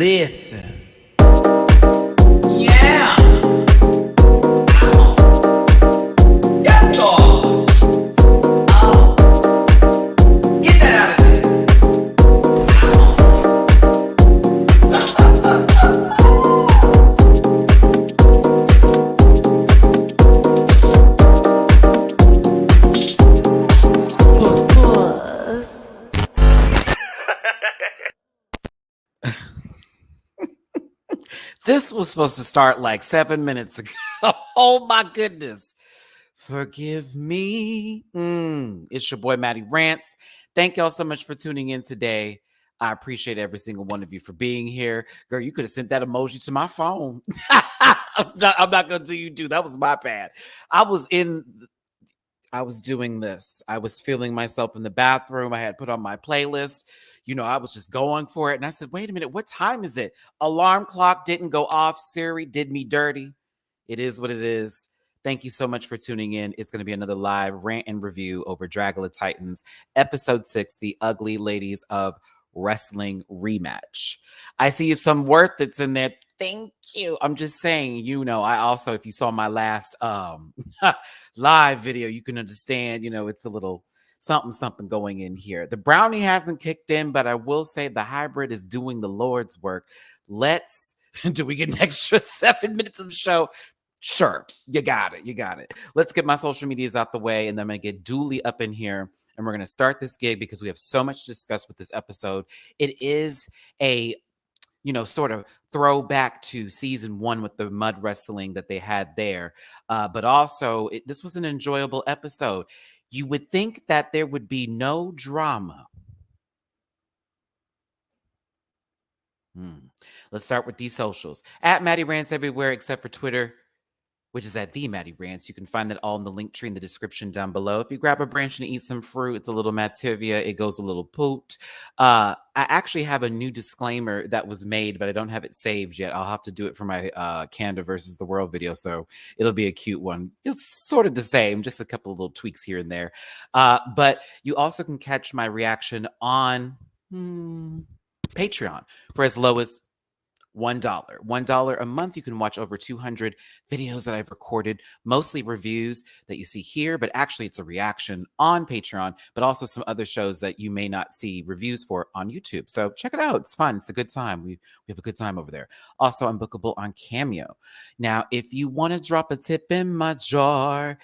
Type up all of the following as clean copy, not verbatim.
Listen. Yeah. Yes, Lord. Oh. Get that out of there. This was supposed to start like 7 minutes ago. Oh my goodness. Forgive me. It's your boy, Matty Rants. Thank y'all so much for tuning in today. I appreciate every single one of you for being here. Girl, you could have sent that emoji to my phone. I'm not going to do you do. That was my bad. I was doing this. I was feeling myself in the bathroom. I had put on my playlist. I was just going for it. And I said, wait a minute, what time is it? Alarm clock didn't go off. Siri did me dirty. It is what it is. Thank you so much for tuning in. It's going to be another live rant and review over Dragula Titans, Ep.6, The Ugly Ladies of Wrestling Rematch. I see some worth that's in there. Thank you. I'm just saying, I also, if you saw my last live video, you can understand, it's a little something going in here. The brownie hasn't kicked in, but I will say the hybrid is doing the Lord's work. Do we get an extra 7 minutes of the show? Sure. You got it. Let's get my social medias out the way, and then I'm going to get Dooley up in here, and we're going to start this gig because we have so much to discuss with this episode. It is a sort of throwback to season 1 with the mud wrestling that they had there. But also, this was an enjoyable episode. You would think that there would be no drama. Let's start with these socials. At Matty Rants everywhere except for Twitter, which is at the Matty Rants. You can find that all in the link tree in the description down below. If you grab a branch and eat some fruit, it's a little Mativia. It goes a little poot. I actually have a new disclaimer that was made, but I don't have it saved yet. I'll have to do it for my Canada versus the World video, so it'll be a cute one. It's sort of the same, just a couple of little tweaks here and there. But you also can catch my reaction on Patreon for as low as $1. $1 a month. You can watch over 200 videos that I've recorded, mostly reviews that you see here, but actually it's a reaction on Patreon, but also some other shows that you may not see reviews for on YouTube. So check it out. It's fun. It's a good time. We have a good time over there. Also, I'm bookable on Cameo. Now, if you want to drop a tip in my jar,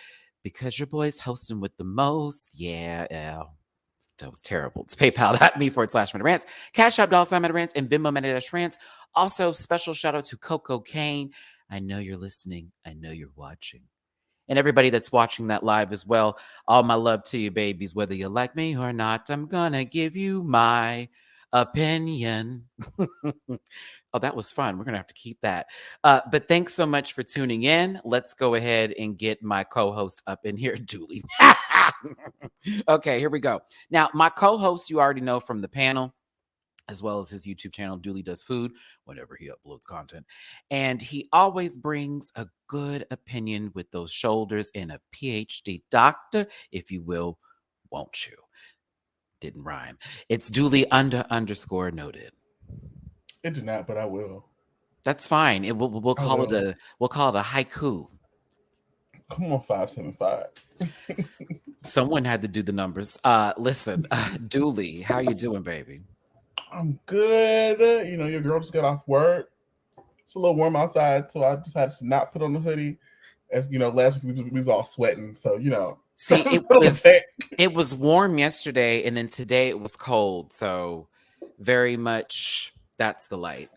because your boy's hosting with the most, that was terrible. It's paypal.me/MattyRants, Cash App $MattyRants, and Venmo MattyRants. Also, special shout out to Coco Kane. I know you're listening. I know you're watching. And everybody that's watching that live as well. All my love to you, babies. Whether you like me or not, I'm gonna give you my opinion. Oh, that was fun. We're gonna have to keep that. But thanks so much for tuning in. Let's go ahead and get my co-host up in here, Dooley. Okay, here we go. Now, my co-host, you already know from the panel, as well as his YouTube channel, Dooley Does Food, whenever he uploads content. And he always brings a good opinion with those shoulders and a PhD doctor, if you will, won't you? Didn't rhyme. It's Dooley __ noted. It did not, but I will. That's fine. We'll call it a haiku. Come on, 575. Someone had to do the numbers. Listen, Dooley, how you doing, baby? I'm good. Your girl just got off work. It's a little warm outside, so I decided to not put on the hoodie. As last week we was all sweating, so See, it was warm yesterday, and then today it was cold. So very much that's the light.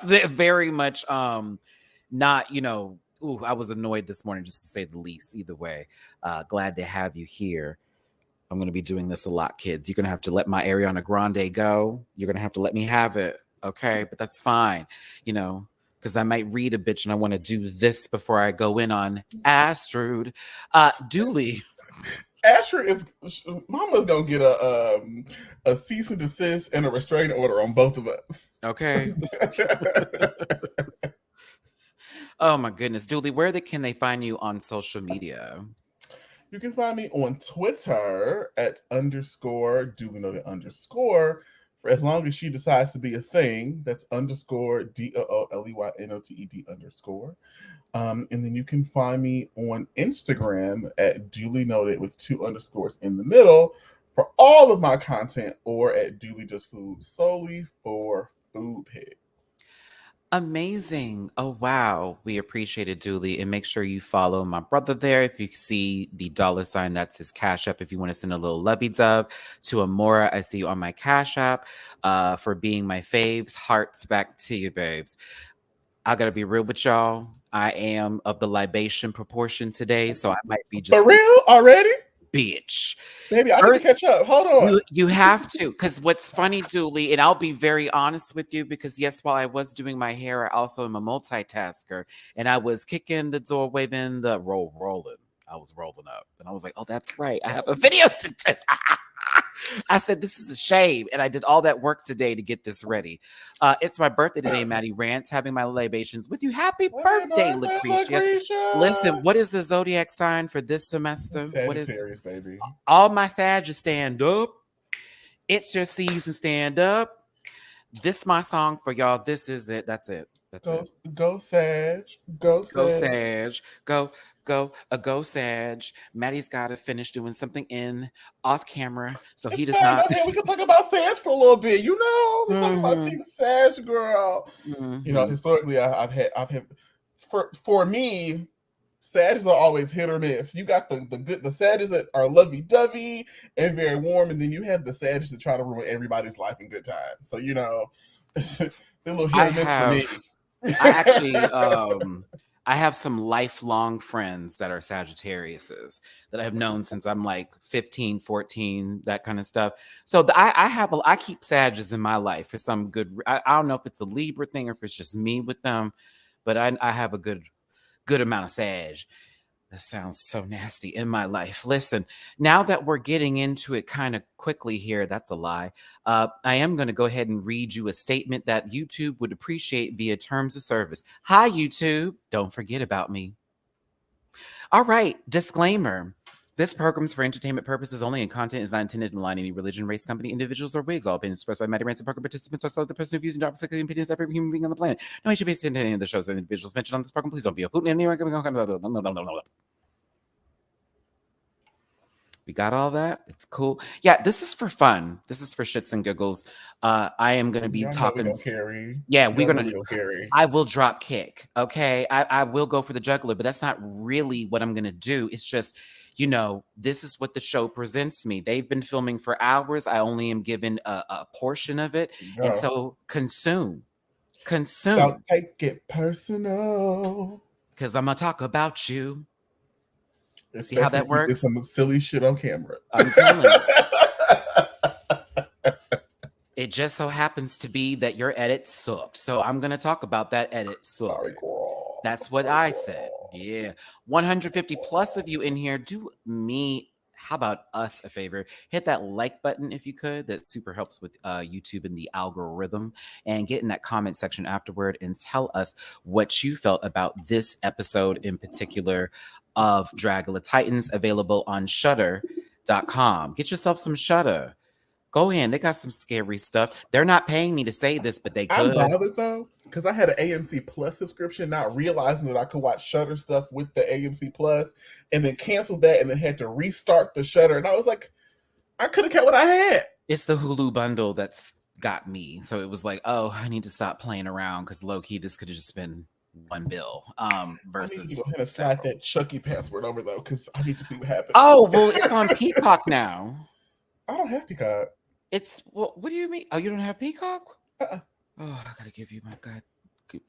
Very much not, I was annoyed this morning, just to say the least. Either way, glad to have you here. I'm going to be doing this a lot, kids. You're going to have to let my Ariana Grande go. You're going to have to let me have it, okay? But that's fine, because I might read a bitch and I want to do this before I go in on Astrid. Dooley. Astrid Mama's going to get a cease and desist and a restraining order on both of us. Okay. Oh, my goodness. Dooley, where can they find you on social media? You can find me on Twitter at _Dooley_. For for as long as she decides to be a thing. That's underscore DOOLEYNOTED _. And then you can find me on Instagram at Dooley Noted with 2 underscores in the middle for all of my content, or at Dooley Does Food solely for food pics. Amazing. Oh, wow. We appreciate it, Dooley. And make sure you follow my brother there. If you see the $, that's his Cash App. If you want to send a little lovey dove to Amora, I see you on my Cash App for being my faves. Hearts back to you, babes. I got to be real with y'all. I am of the libation proportion today, so I might be just For real? Already? bitch. Baby, I need to catch up. Hold on. You have to, because what's funny, Dooley, and I'll be very honest with you, because yes, while I was doing my hair, I also am a multitasker, and I was kicking the door, waving the rolling. I was rolling up, and I was like, oh, that's right. I have a video to do. I said, this is a shame. And I did all that work today to get this ready. It's my birthday today, Matty Rants, having my libations with you. Happy birthday, Lucretia. Listen, what is the zodiac sign for this semester? What is Sagittarius, baby? All my Sagittarius stand up. It's your season, stand up. This my song for y'all. This is it. That's it. That's it. Go Sag. Go Sag. Go Sag. Maddie's got to finish doing something off camera, so he does not. Okay, we can talk about Sag for a little bit. You know, we talk about Team Sag, girl. You know, historically, I've had for me, Sages are always hit or miss. You got the Sages that are lovey-dovey and very warm, and then you have the Sages that try to ruin everybody's life in good time. So, you know, they're a little hit or miss for me. I actually, I have some lifelong friends that are Sagittariuses that I've known since I'm like 15, 14, that kind of stuff. So I keep Sages in my life for some good. I don't know if it's a Libra thing or if it's just me with them, but I have a good amount of Sag. That sounds so nasty in my life. Listen, now that we're getting into it kind of quickly here, that's a lie. I am going to go ahead and read you a statement that YouTube would appreciate via terms of service. Hi, YouTube. Don't forget about me. All right. Disclaimer. This program's for entertainment purposes only, and content is not intended to align any religion, race, company, individuals, or wigs. All opinions expressed by Matty Rants and program participants are solely the personal views and not reflecting the opinions of every human being on the planet. No one should be sent to any of the shows or individuals mentioned on this program. Please don't be a Putin. We got all that. It's cool. Yeah, this is for fun. This is for shits and giggles. I am going to be talking. Yeah, we're going to. I will drop kick. Okay, I will go for the juggler, but that's not really what I'm going to do. It's just, you know, this is what the show presents me. They've been filming for hours. I only am given a portion of it, and so consume. Don't take it personal, because I'm gonna talk about you. Especially see how that works? Did some silly shit on camera. I'm telling you. It just so happens to be that your edit sucked. So I'm going to talk about that edit sucked. Sorry, girl. That's what I said. Yeah. 150 plus of you in here. Do me, how about us a favor? Hit that like button if you could. That super helps with YouTube and the algorithm. And get in that comment section afterward and tell us what you felt about this episode in particular of Dragula Titans, available on Shudder.com. Get yourself some Shudder. Go in. They got some scary stuff. They're not paying me to say this, but they could. I'm bothered though, because I had an AMC Plus subscription, not realizing that I could watch Shudder stuff with the AMC Plus, and then canceled that, and then had to restart the Shudder. And I was like, I could have kept what I had. It's the Hulu bundle that's got me. So it was like, oh, I need to stop playing around, because low key, this could have just been one bill versus. I need to go ahead and slide that Chucky password over though, because I need to see what happens. Oh, well, it's on Peacock now. I don't have Peacock. It's what do you mean? Oh, you don't have Peacock? Oh, I gotta give you my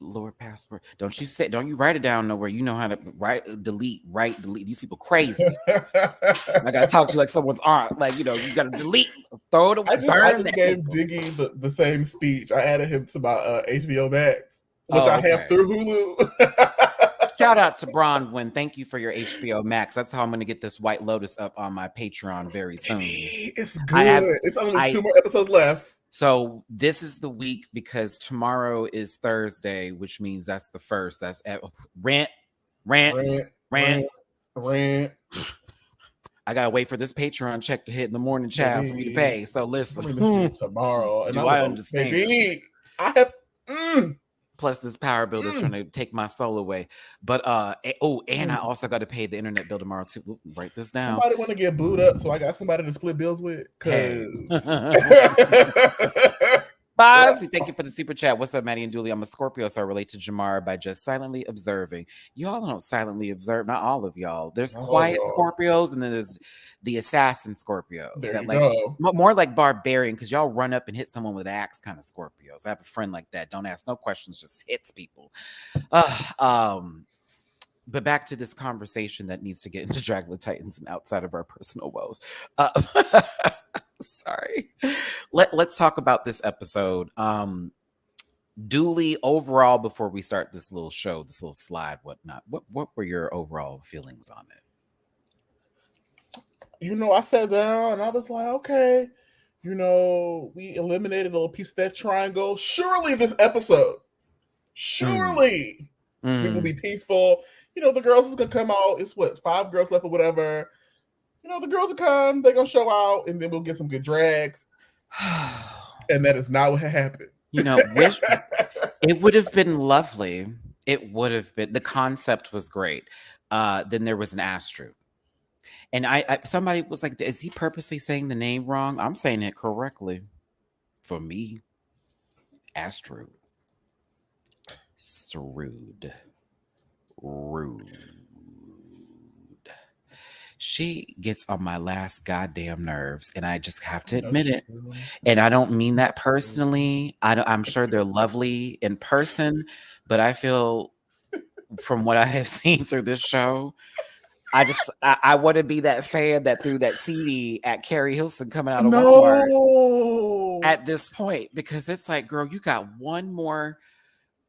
Lord password. Don't you write it down nowhere. You know how to delete. These people crazy. I gotta talk to you like someone's aunt. Like, you know, you gotta delete, throw it away. I just gave Diggy the same speech. I added him to my HBO Max, which I have through Hulu. Shout out to Bronwyn. Thank you for your HBO Max. That's how I'm going to get this White Lotus up on my Patreon very soon. It's good. It's only 2 more episodes left. So this is the week, because tomorrow is Thursday, which means that's the first. That's Rant. I I gotta wait for this Patreon check to hit in the morning, child, for me to pay. So listen, I'm gonna tomorrow, and I understand? Baby, I have. Plus, this power bill is trying to take my soul away. But and I also got to pay the internet bill tomorrow too. Ooh, write this down. Somebody want to get booed up, so I got somebody to split bills with. Hey. Bozzy, thank you for the super chat. What's up, Matty and Dooley? I'm a Scorpio, so I relate to Jamar by just silently observing. Y'all don't silently observe, not all of y'all. There's quiet Scorpios, and then there's the assassin Scorpios. There you go. More like barbarian, because y'all run up and hit someone with an axe kind of Scorpios. I have a friend like that. Don't ask no questions, just hits people. But back to this conversation that needs to get into Dragula Titans and outside of our personal woes. Sorry. Let's talk about this episode. Dooley, overall, before we start this little show, this little slide, whatnot, what were your overall feelings on it? I sat down and I was like, okay, we eliminated a little piece of that triangle. Surely this episode, we will be peaceful. The girls is going to come out. It's 5 girls left or whatever. The girls will come, they're going to show out, and then we'll get some good drags. And that is not what happened. It would have been lovely. It would have been, the concept was great. Then there was an Astrid. And somebody was like, is he purposely saying the name wrong? I'm saying it correctly. For me, Astrid. Rude. She gets on my last goddamn nerves, and I just have to admit it. And I don't mean that personally. I'm sure they're lovely in person, but I feel from what I have seen through this show, I want to be that fan that threw that CD at Carrie Hilson coming out of Walmart at this point, because it's like, girl, you got one more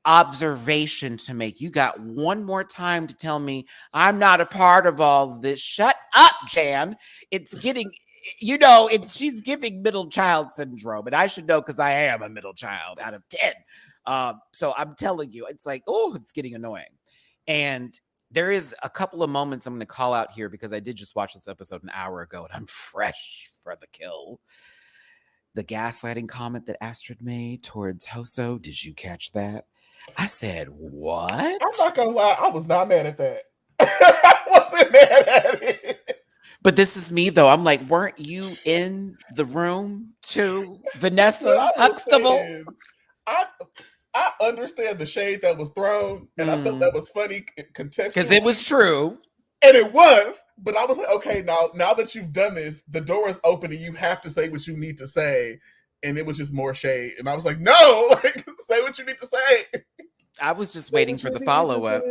observation to make. You got one more time to tell me I'm not a part of all of this. Shut up, Jan. It's getting, she's giving middle child syndrome, and I should know because I am a middle child out of 10. So I'm telling you, it's like, it's getting annoying. And there is a couple of moments I'm going to call out here because I did just watch this episode an hour ago, and I'm fresh for the kill. The gaslighting comment that Astrid made towards Hoso, did you catch that? I said, what? I'm not gonna lie, I was not mad at that. I wasn't mad at it. But this is me, though. I'm like, weren't you in the room too, Vanessa Huxtable? I understand the shade that was thrown, and I thought that was funny, contextual. Because it was true. And it was, but I was like, okay, now that you've done this, the door is open and you have to say what you need to say. And it was just more shade. And I was like, no, say what you need to say. I was just waiting for the follow-up.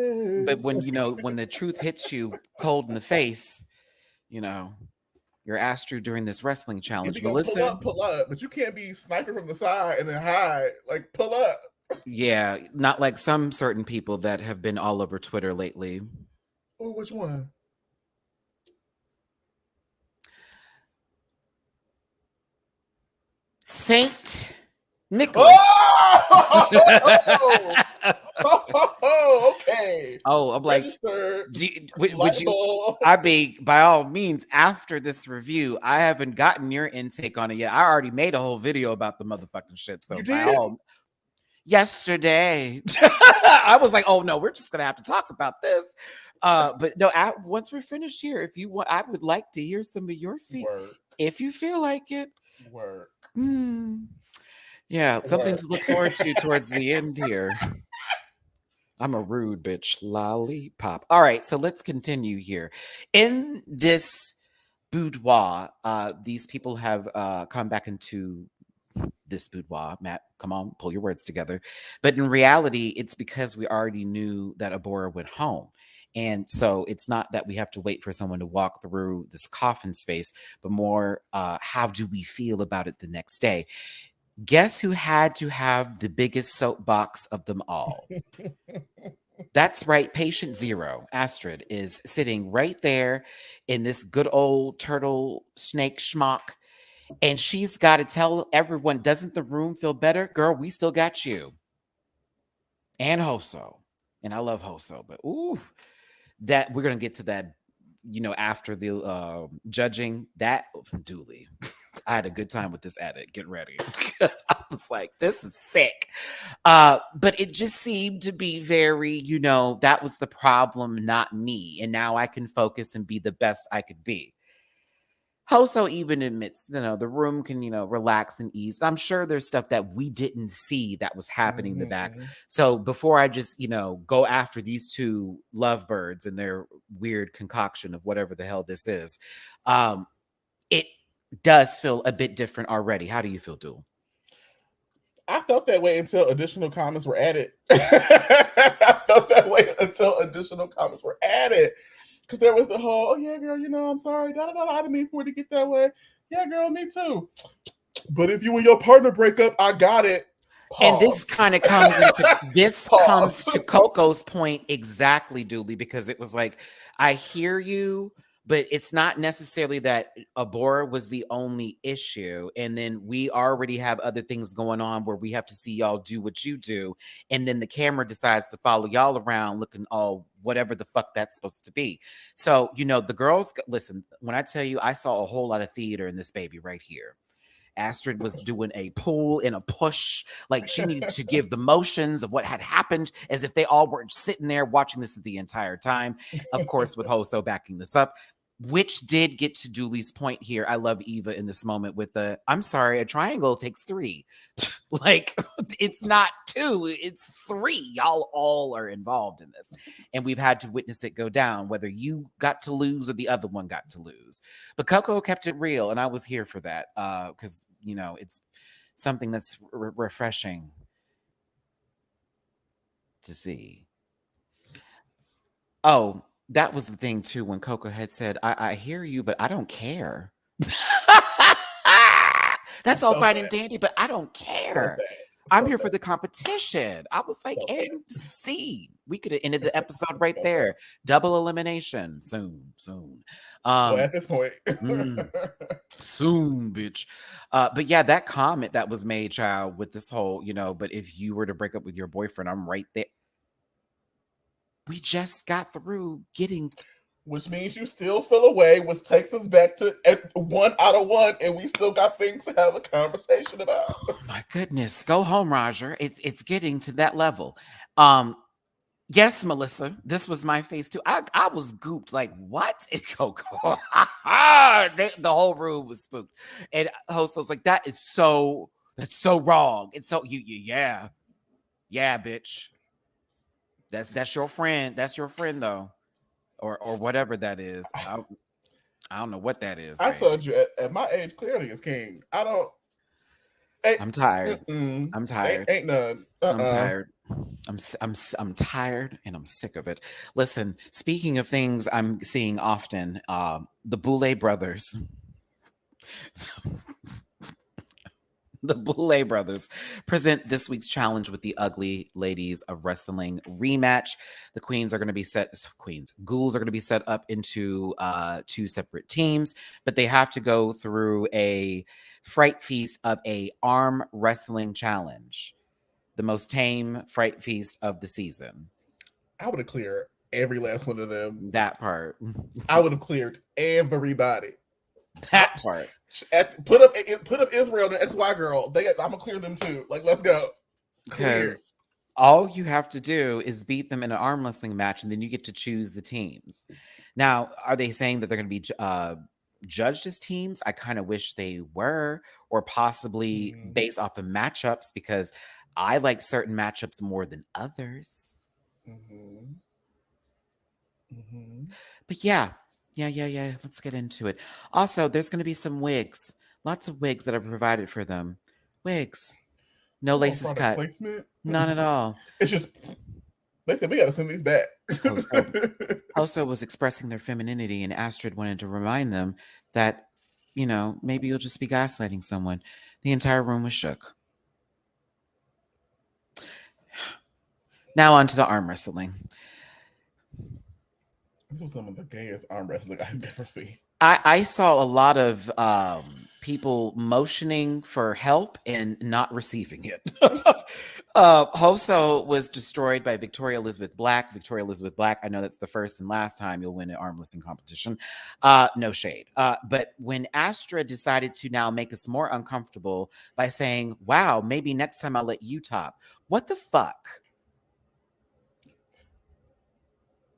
But when the truth hits you cold in the face, you're Astrid during this wrestling challenge. Melissa, pull up. But you can't be sniping from the side and then hide. Like, pull up. Yeah, not like some certain people that have been all over Twitter lately. Oh, which one? Saint Nicholas. Okay. Oh, I'm like, would you? I mean, by all means, after this review, I haven't gotten your intake on it yet. I already made a whole video about the motherfucking shit. So yesterday, I was like, oh no, we're just gonna have to talk about this. But no, once we're finished here, if you want, I would like to hear some of your feedback if you feel like it. Word. Yeah, something to look forward to towards the end here. I'm a rude bitch. Lollipop. All right, so let's continue here. In this boudoir, these people have come back into this boudoir. Matt, come on, pull your words together. But in reality, it's because we already knew that Abora went home. And so it's not that we have to wait for someone to walk through this coffin space, but more how do we feel about it the next day? Guess who had to have the biggest soapbox of them all? That's right. Patient zero, Astrid, is sitting right there in this good old turtle snake schmuck. And she's got to tell everyone, doesn't the room feel better? Girl, we still got you. And Hoso. And I love Hoso, but that we're going to get to that after the judging, that Dooley, I had a good time with this edit. Get ready. I was like, this is sick. But it just seemed to be very, that was the problem, not me. And now I can focus and be the best I could be. Hoso even admits, the room can, relax and ease. I'm sure there's stuff that we didn't see that was happening in the back. So before I just, go after these two lovebirds and their weird concoction of whatever the hell this is, it does feel a bit different already. How do you feel, Dool? I felt that way until additional comments were added. I felt that way until additional comments were added. Because there was the whole, oh yeah, girl, I'm sorry. I didn't mean for it to get that way. Yeah, girl, me too. But if you and your partner break up, I got it. Pause. And this kind of comes comes to Coco's point exactly, Dooley, because it was like, I hear you, but it's not necessarily that Abora was the only issue. And then we already have other things going on where we have to see y'all do what you do. And then the camera decides to follow y'all around looking all whatever the fuck that's supposed to be. So, the girls, listen, when I tell you, I saw a whole lot of theater in this baby right here. Astrid was doing a pull and a push. Like she needed to give the motions of what had happened as if they all were sitting there watching this the entire time. Of course, with Hoso backing this up, which did get to Dooley's point here. I love Eva in this moment with I'm sorry, a triangle takes 3. Like, it's not 2, it's 3. Y'all all are involved in this. And we've had to witness it go down, whether you got to lose or the other one got to lose. But Coco kept it real, and I was here for that because, it's something that's refreshing to see. Oh, that was the thing, too, when Coco had said, I hear you, but I don't care. That's all fine and dandy, but I don't care. I'm here for the competition. I was like, and see, we could have ended the episode right there. Double elimination. Soon. Well, at this point. Soon, bitch. But yeah, that comment that was made, child, with this whole, but if you were to break up with your boyfriend, I'm right there. We just got through getting... Which means you still feel away, which takes us back to 1 out of 1, and we still got things to have a conversation about. Oh my goodness. Go home, Roger. It's getting to that level. Yes, Melissa, this was my face too. I was gooped like, what? And Coco. The whole room was spooked. And host was like, that's so wrong. It's so yeah, bitch. That's your friend. That's your friend though. Or whatever that is. I don't know what that is. I told you at my age, clearly is king. I'm tired. I'm tired. Ain't none. I'm tired. I'm tired and I'm sick of it. Listen, speaking of things I'm seeing often, the Boulay brothers. The Boulay brothers present this week's challenge with the Ugly Ladies of Wrestling rematch. The ghouls are going to be set up into 2 separate teams, but they have to go through a fright feast of a arm wrestling challenge. The most tame fright feast of the season. I would have cleared every last one of them. That part. I would have cleared everybody. That part. Put up Israel and the XY girl. I'm gonna clear them too. Like, let's go. Because all you have to do is beat them in an arm wrestling match, and then you get to choose the teams. Now, are they saying that they're going to be judged as teams? I kind of wish they were, or possibly based off of matchups, because I like certain matchups more than others. But yeah. Let's get into it. Also, there's going to be some wigs. Lots of wigs that are provided for them. Wigs. No laces cut. Placement? None at all. It's just, they said, we got to send these back. Hoso was expressing their femininity, and Astrid wanted to remind them that, maybe you'll just be gaslighting someone. The entire room was shook. Now on to the arm wrestling. This was some of the gayest arm wrestling I've ever seen. I saw a lot of people motioning for help and not receiving it. Hoso was destroyed by Victoria Elizabeth Black. Victoria Elizabeth Black, I know that's the first and last time you'll win an arm wrestling competition. No shade. But when Astra decided to now make us more uncomfortable by saying, wow, maybe next time I'll let you top. What the fuck?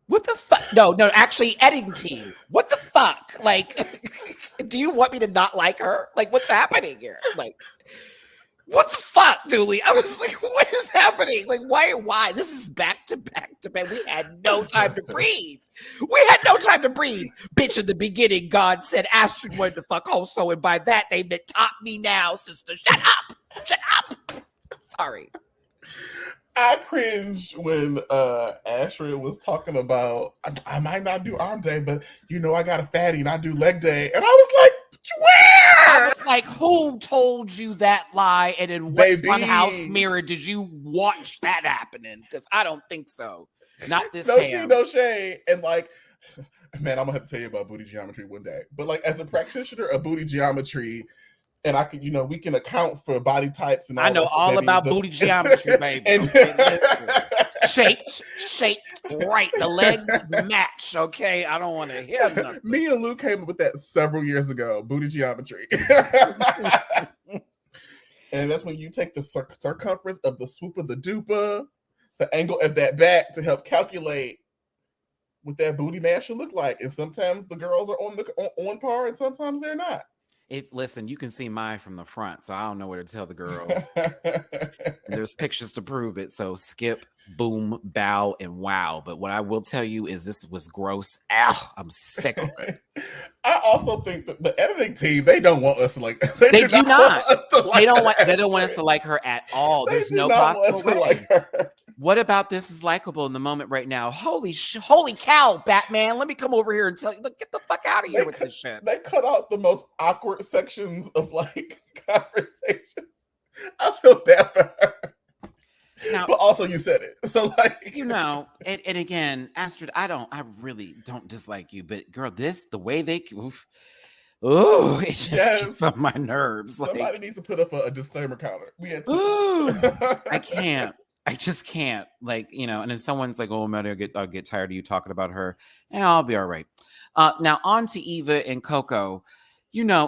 What the fuck? No, actually, editing team. What the fuck? Like, do you want me to not like her? Like, what's happening here? Like, what the fuck, Dooley? I was like, what is happening? Like, why? This is back to back. We had no time to breathe. Bitch, in the beginning, God said Astrid wanted to fuck Hoso, and by that, they meant top me now, sister. Shut up. Sorry. I cringed when Astrid was talking about, I might not do arm day, but I got a fatty and I do leg day. And I was like, where? I was like, who told you that lie? And in what funhouse mirror did you watch that happening? Because I don't think so. Not this time. No shade. And like, man, I'm going to have to tell you about booty geometry one day. But like, as a practitioner of booty geometry, and I can, we can account for body types and all. I know all about booty geometry, baby. And shaped, right. The legs match. Okay, I don't want to hear nothing. Me and Lou came up with that several years ago. Booty geometry, and that's when you take the circumference of the swoop of the dupa, the angle of that back to help calculate what that booty mass should look like. And sometimes the girls are on par, and sometimes they're not. Listen, you can see mine from the front, so I don't know where to tell the girls. There's pictures to prove it. So skip, boom, bow, and wow. But what I will tell you is this was gross. Ow, I'm sick of it. I also think that the editing team, they don't want us to like. They do not. They don't want us to like her at all. There's no possible way. Like her. What about this is likable in the moment right now? Holy cow, Batman! Let me come over here and tell you. Look, get the fuck out of here with this shit. They cut out the most awkward sections of like conversation. I feel bad for her. Now, but also you said it. So like and again, Astrid, I really don't dislike you, but girl, the way they it just gets on my nerves. Somebody needs to put up a disclaimer counter. We had I can't. I just can't, and if someone's like, "Oh, Matty, I'll get tired of you talking about her," and I'll be all right. Now on to Eva and Coco.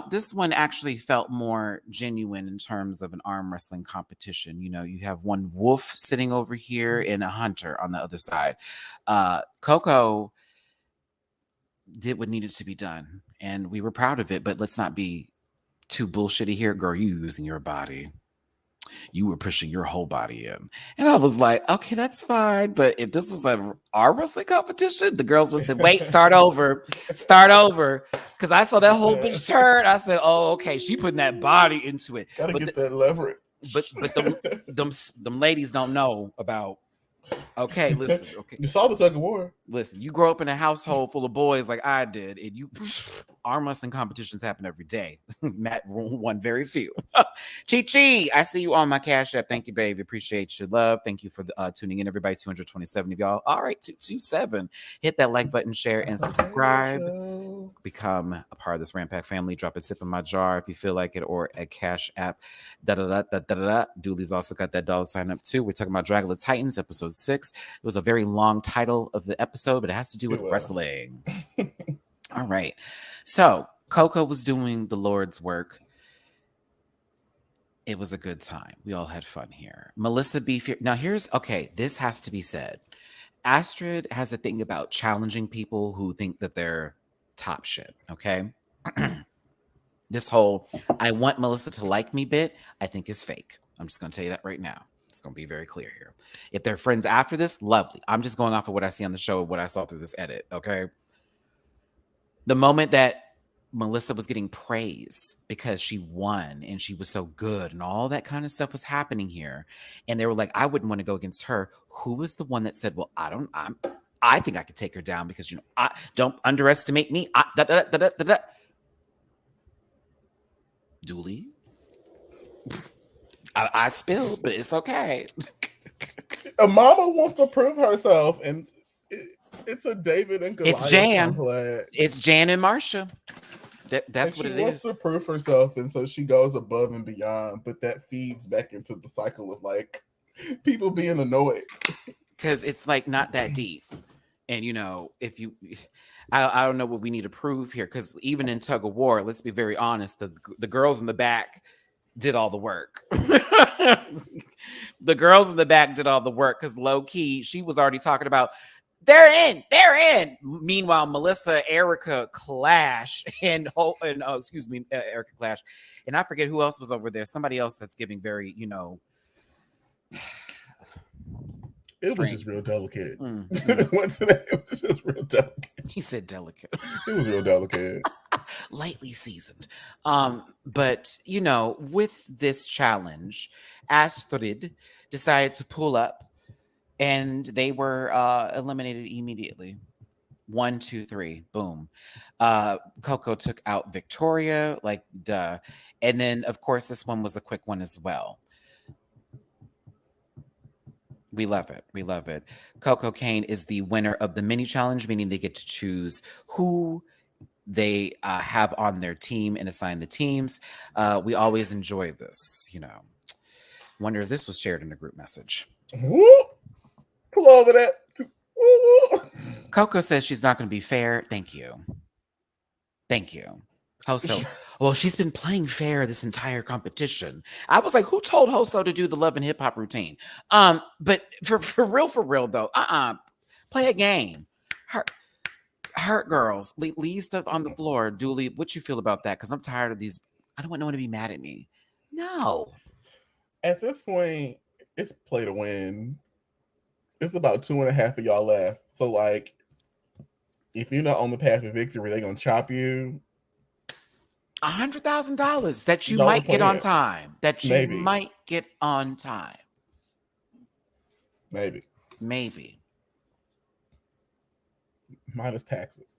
This one actually felt more genuine in terms of an arm wrestling competition. You have one wolf sitting over here and a hunter on the other side. Coco did what needed to be done, and we were proud of it. But let's not be too bullshitty here, girl. You using your body. You were pushing your whole body in. And I was like, okay, that's fine. But if this was an arm wrestling competition, the girls would say, wait, start over. Because I saw that whole bitch turn. I said, oh, okay, she putting that body into it. Gotta get that leverage. But them ladies don't know about. Okay, listen. Okay, you saw the tug of war. Listen, you grow up in a household full of boys like I did, and arm wrestling competitions happen every day. Matt won very few. Chi, I see you on my Cash App. Thank you, baby. Appreciate your love. Thank you for tuning in, everybody. 227 of y'all. All right, 227. Hit that like button, share, and subscribe. Become a part of this Rant Pack family. Drop a tip in my jar if you feel like it, or a Cash App. Dooley's also got that $sign up too. We're talking about Dragula Titans, episode 6. It was a very long title of the episode, but it has to do with wrestling. All right. So Coco was doing the Lord's work. It was a good time. We all had fun here. Melissa Beef. Now this has to be said. Astrid has a thing about challenging people who think that they're top shit. Okay. This whole I want Melissa to like me bit, I think is fake. I'm just going to tell you that right now. It's going to be very clear here. If they're friends after this, lovely. I'm just going off of what I see on the show, what I saw through this edit, okay? The moment that Melissa was getting praise because she won and she was so good and all that kind of stuff was happening here, and they were like, I wouldn't want to go against her. Who was the one that said, well, I think I could take her down because, I don't underestimate me. Dooley? I spilled, but it's okay. A mama wants to prove herself, and it's a David and Goliath It's Jan. complex. It's Jan and Marsha. That's what it wants to is. prove herself, and so she goes above and beyond. But that feeds back into the cycle of like people being annoyed because it's like not that deep. And if you, I don't know what we need to prove here, because even in tug of war, let's be very honest, the girls in the back did all the work. The girls in the back did all the work, because low key she was already talking about they're in. Meanwhile, Melissa, Erica Clash, and Erica Clash, and I forget who else was over there. Somebody else that's giving very, it was just real delicate. Mm-hmm. Went to that, it was just real delicate. He said delicate. It was real delicate. Lightly seasoned. But with this challenge, Astrid decided to pull up, and they were eliminated immediately. 1, 2, 3, boom. Coco took out Victoria, like duh. And then of course this one was a quick one as well. We love it. Coco Kane is the winner of the mini challenge, meaning they get to choose who they have on their team and assign the teams. We always enjoy this, Wonder if this was shared in a group message. Woo! Pull over that. Woo! Coco says she's not going to be fair. Thank you. Hoso. Well, she's been playing fair this entire competition. I was like, who told Hoso to do the love and hip hop routine? But for real though, play a game. Hurt girls, leave stuff on the floor. Dooley, what you feel about that? Because I'm tired of these. I don't want no one to be mad at me. No. At this point, it's play to win. It's about 2.5 of y'all left. So like, if you're not on the path to victory, they're gonna chop you. $100,000 that you might get on time. Might get on time. Maybe. Minus taxes.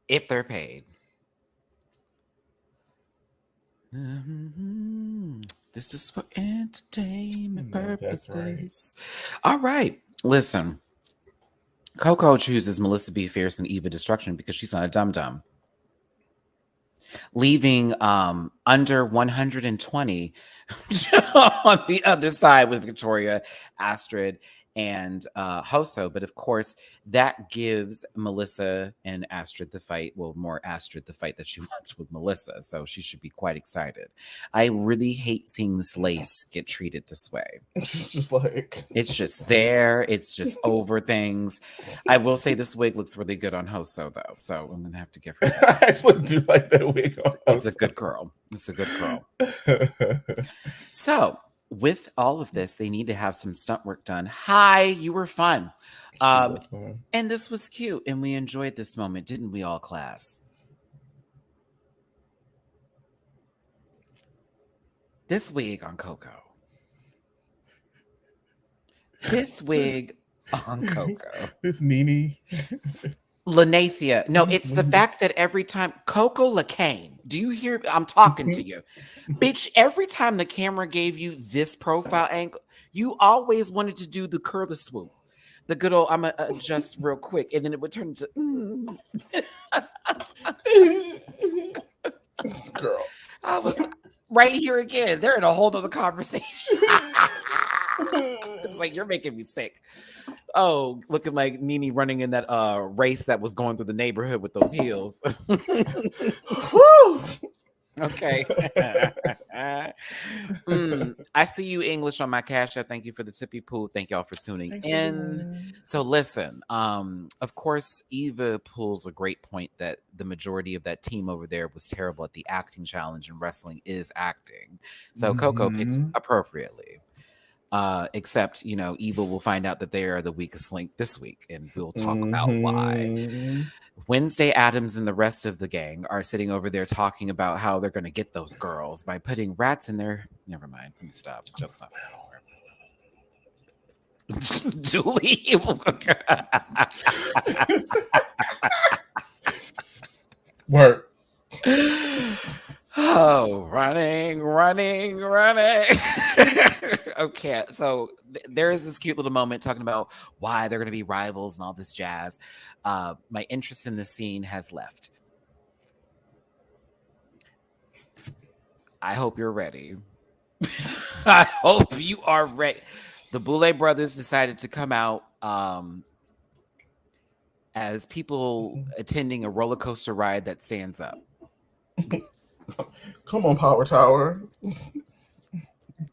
If they're paid. This is for entertainment purposes. That's right. All right. Listen. Coco chooses Melissa B. Fierce and Eva Destruction because she's not a dum-dum. Leaving under 120 on the other side with Victoria, Astrid, and Hoso. But of course, that gives Melissa and Astrid the fight. Well, more Astrid the fight that she wants with Melissa. So she should be quite excited. I really hate seeing this lace get treated this way. It's just like... It's just there. It's just over things. I will say this wig looks really good on Hoso, though. So I'm going to have to give her that. I actually do like that wig on It's a good girl. So... with all of this, they need to have some stunt work done. Hi, you were fun. And this was cute. And we enjoyed this moment, didn't we all, class? This wig on Coco. This Nene. Lanathia. No, it's the fact that every time Coco Lacane, do you hear? I'm talking to you. Bitch, every time the camera gave you this profile angle, you always wanted to do the curly swoop. The good old, I'm going to adjust real quick. And then it would turn into, Girl. I was right here again. They're in a whole other conversation. It's like, you're making me sick. Oh, looking like Nene running in that race that was going through the neighborhood with those heels. Okay. I see you, English, on my Cash App. Thank you for the tippy poo. Thank y'all for tuning in. So listen, of course, Eva pulls a great point that the majority of that team over there was terrible at the acting challenge, and wrestling is acting. So Coco picked appropriately. Except, Eva will find out that they are the weakest link this week, and we'll talk about why. Wednesday Addams and the rest of the gang are sitting over there talking about how they're going to get those girls by putting rats in their... Never mind. Let me stop. The joke's not funny. Dooley. Work. Oh, running. Okay, so there is this cute little moment talking about why they're going to be rivals and all this jazz. My interest in this scene has left. I hope you're ready. I hope you are ready. The Boulay brothers decided to come out as people attending a roller coaster ride that stands up. Come on, Power Tower.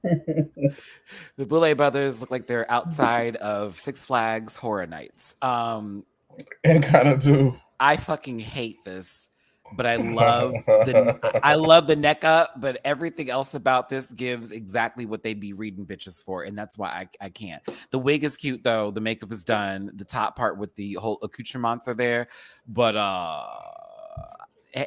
The Boulay brothers look like they're outside of Six Flags Horror Nights. And kind of do. I fucking hate this, but I love the neck up, but everything else about this gives exactly what they'd be reading bitches for, and that's why I can't. The wig is cute though, the makeup is done, the top part with the whole accoutrements are there, but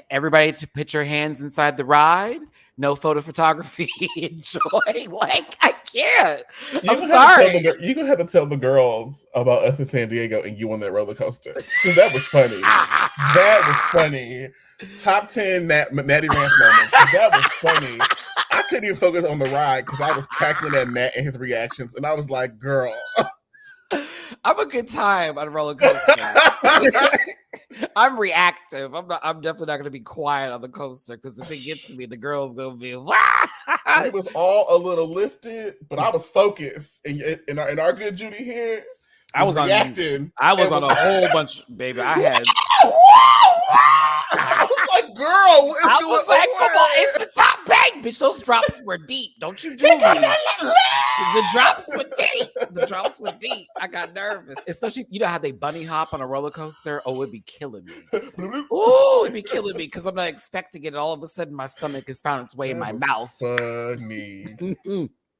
everybody to put your hands inside the ride. No photo photography. Enjoy. Like, I can't. I'm sorry. You're going to have to tell the girls about us in San Diego and you on that roller coaster. Because that was funny. That was funny. Top 10 Matty Rants moments. That was funny. I couldn't even focus on the ride because I was cackling at Matt and his reactions. And I was like, girl. I'm a good time on a roller coaster. I'm reactive. I'm definitely not going to be quiet on the coaster because if it gets to me, the girl's going to be. It was all a little lifted, but I was focused. And our good Judy here, I was reacting. I was on a whole bunch, baby. I had. I was like, girl, I was like, come on, it's the top bank, bitch. Those drops were deep. Don't you do me. The drops were deep. The drops were deep. I got nervous, especially you know how they bunny hop on a roller coaster. Oh, it'd be killing me. Oh, it'd be killing me because I'm not expecting it. And all of a sudden, my stomach has found its way in my mouth. Funny.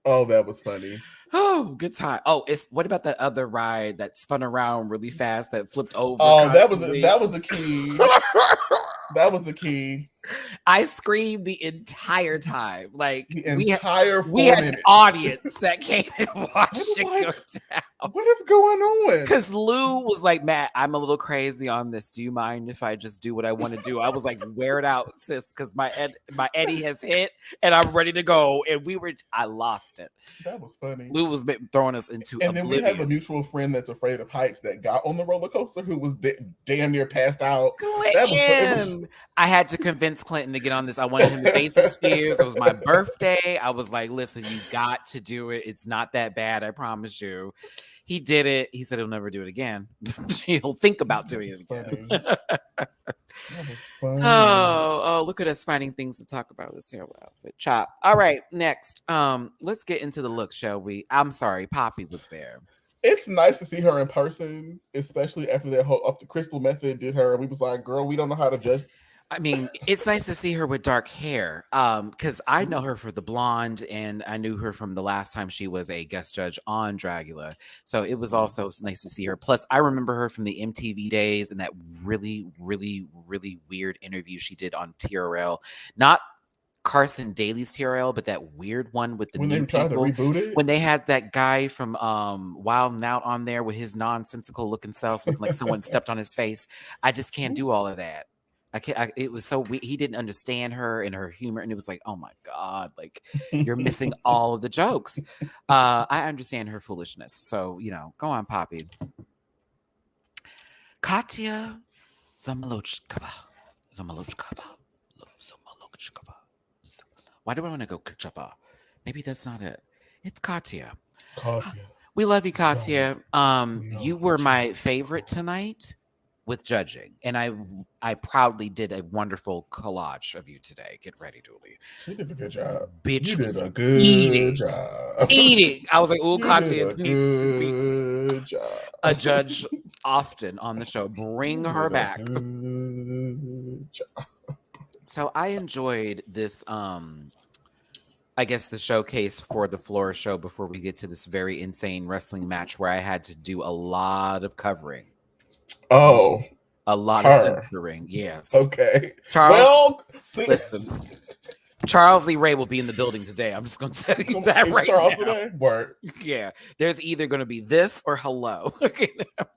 Oh, that was funny. Oh, good time. Oh, what about that other ride that spun around really fast that flipped over? Oh, that was the key. That was the key. I screamed the entire time. Like we had an audience that came and watched it go down. What is going on? Because Lou was like, Matt, I'm a little crazy on this. Do you mind if I just do what I want to do? I was like, wear it out, sis, because my Eddie has hit and I'm ready to go. And I lost it. That was funny. Lou was throwing us into and oblivion. Then we have a mutual friend that's afraid of heights that got on the roller coaster who was damn near passed out. I had to convince Clinton to get on this. I wanted him to face his fears. It was my birthday. I was like, listen, you got to do it. It's not that bad. I promise you. He did it. He said he'll never do it again. He'll think about doing it again. Oh, look at us finding things to talk about with this terrible outfit. Chop. All right, next. Let's get into the look, shall we? I'm sorry, Poppy was there. It's nice to see her in person, especially after that whole up the Crystal Method did her. We was like, girl, we don't know how to just. I mean, it's nice to see her with dark hair because I know her for the blonde and I knew her from the last time she was a guest judge on Dragula. So it was also nice to see her. Plus, I remember her from the MTV days and that really, really, really weird interview she did on TRL. Not Carson Daly's TRL, but that weird one with the when new they tried to reboot it. When they had that guy from Wild and Out on there with his nonsensical looking self, looking like someone stepped on his face. I just can't do all of that. It was so weird. He didn't understand her and her humor, and it was like, oh my God, like you're missing all of the jokes. I understand her foolishness, so go on, Poppy. Katya Zamalochkova. Why do I want to go Kachava? Maybe that's not it. It's Katya. We love you, Katya. You were my favorite tonight with judging, and I proudly did a wonderful collage of you today. Get ready, Dooley. She did a good job. Bitch you was did a good job. Eating. I was like, "Ooh, Katya needs to be a judge often on the show. Bring her back." So I enjoyed this. I guess the showcase for the floor show before we get to this very insane wrestling match where I had to do a lot of covering. Oh, a lot of censoring. Yes. Okay. Charles, listen. Charles Lee Ray will be in the building today. I'm just going to tell you that right Charles now. Today? Word. Yeah. There's either going to be this or hello,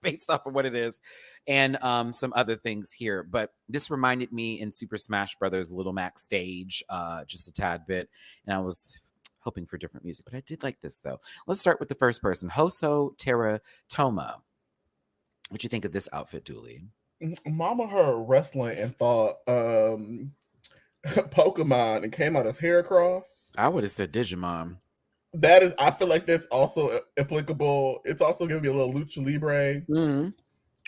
based off of what it is, and some other things here. But this reminded me in Super Smash Brothers Little Mac stage, just a tad bit, and I was hoping for different music, but I did like this though. Let's start with the first person, Hoso Terra Toma. What'd you think of this outfit, Dooley? Mama heard wrestling and thought Pokemon and came out as Heracross. I would have said Digimon. That is, I feel like that's also applicable. It's also giving me a little Lucha Libre. Mm-hmm.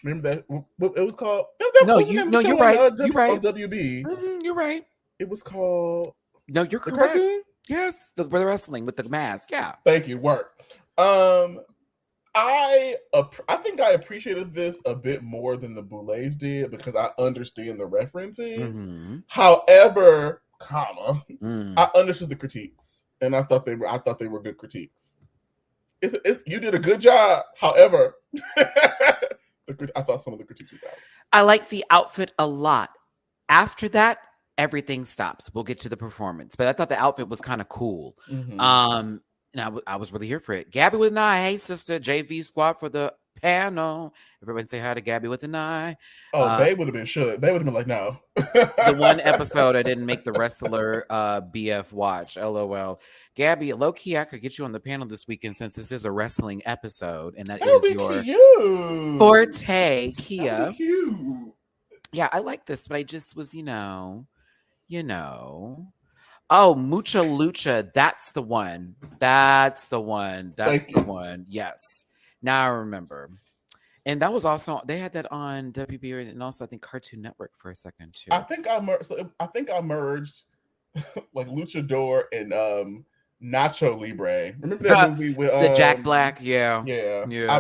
Remember that? What it was called? No, you're right. You're right. WB. You're right. It was called. No, you're the correct. Cartoon? Yes, the wrestling with the mask. Yeah. Thank you. Work. I think I appreciated this a bit more than the Boulets did because I understand the references. Mm-hmm. However, I understood the critiques, and I thought they were good critiques. You did a good job. However, I thought some of the critiques were bad. I like the outfit a lot. After that, everything stops. We'll get to the performance, but I thought the outfit was kind of cool. Mm-hmm. And I was really here for it. Gabby with an eye. Hey, sister. JV squad for the panel. Everybody say hi to Gabby with an eye. Oh, they would have been should. They would have been like, no. The one episode I didn't make the wrestler BF watch. LOL. Gabby, low key, I could get you on the panel this weekend since this is a wrestling episode, and that is your forte, Kia. Yeah, I like this, but I just was, you know. Oh, Mucha Lucha. That's the one. That's the one. Yes. Now I remember. And that was also, they had that on WB and also I think Cartoon Network for a second too. I think I merged like Luchador and Nacho Libre. Remember that movie with the Jack Black? Yeah.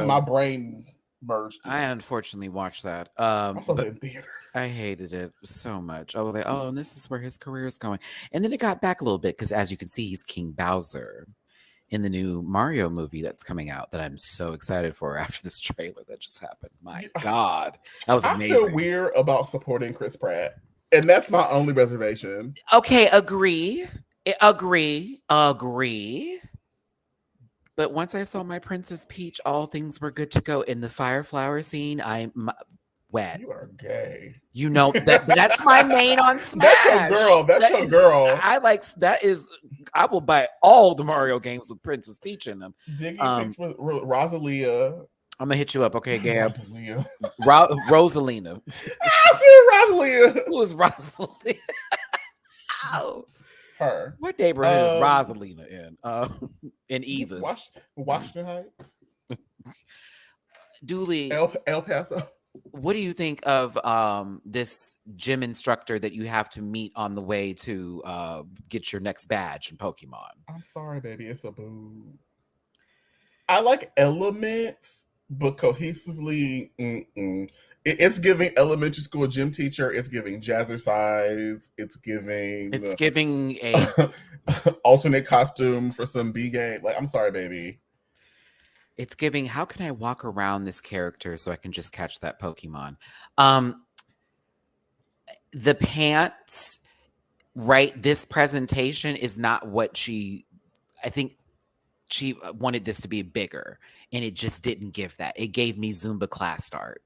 My brain merged. I unfortunately watched that. I saw that in theater. I hated it so much. I was like, oh, and this is where his career is going. And then it got back a little bit because as you can see, he's King Bowser in the new Mario movie that's coming out that I'm so excited for after this trailer that just happened. My God. That was amazing. I feel weird about supporting Chris Pratt. And that's my only reservation. Okay, agree. But once I saw my Princess Peach, all things were good to go. In the fire flower scene, I'm wet. You are gay. You know that's my main on Smash. That's your girl. That's your girl. I like that is. I will buy all the Mario games with Princess Peach in them. Diggy thinks with Rosalia. I'm gonna hit you up, okay, Gabs? Rosalina. I said Rosalia. Who is Rosalia? Ow. Her. What neighborhood is Rosalina in? In Eva's. Washington Heights. Dooley. El Paso. What do you think of this gym instructor that you have to meet on the way to get your next badge in Pokemon? I'm sorry, baby. It's a boo. I like elements, but cohesively, it's giving elementary school gym teacher. It's giving jazzercise. It's giving a alternate costume for some B game. Like, I'm sorry, baby. It's giving, how can I walk around this character so I can just catch that Pokemon? The pants, right? This presentation is not what I think she wanted this to be bigger, and it just didn't give that. It gave me Zumba class start.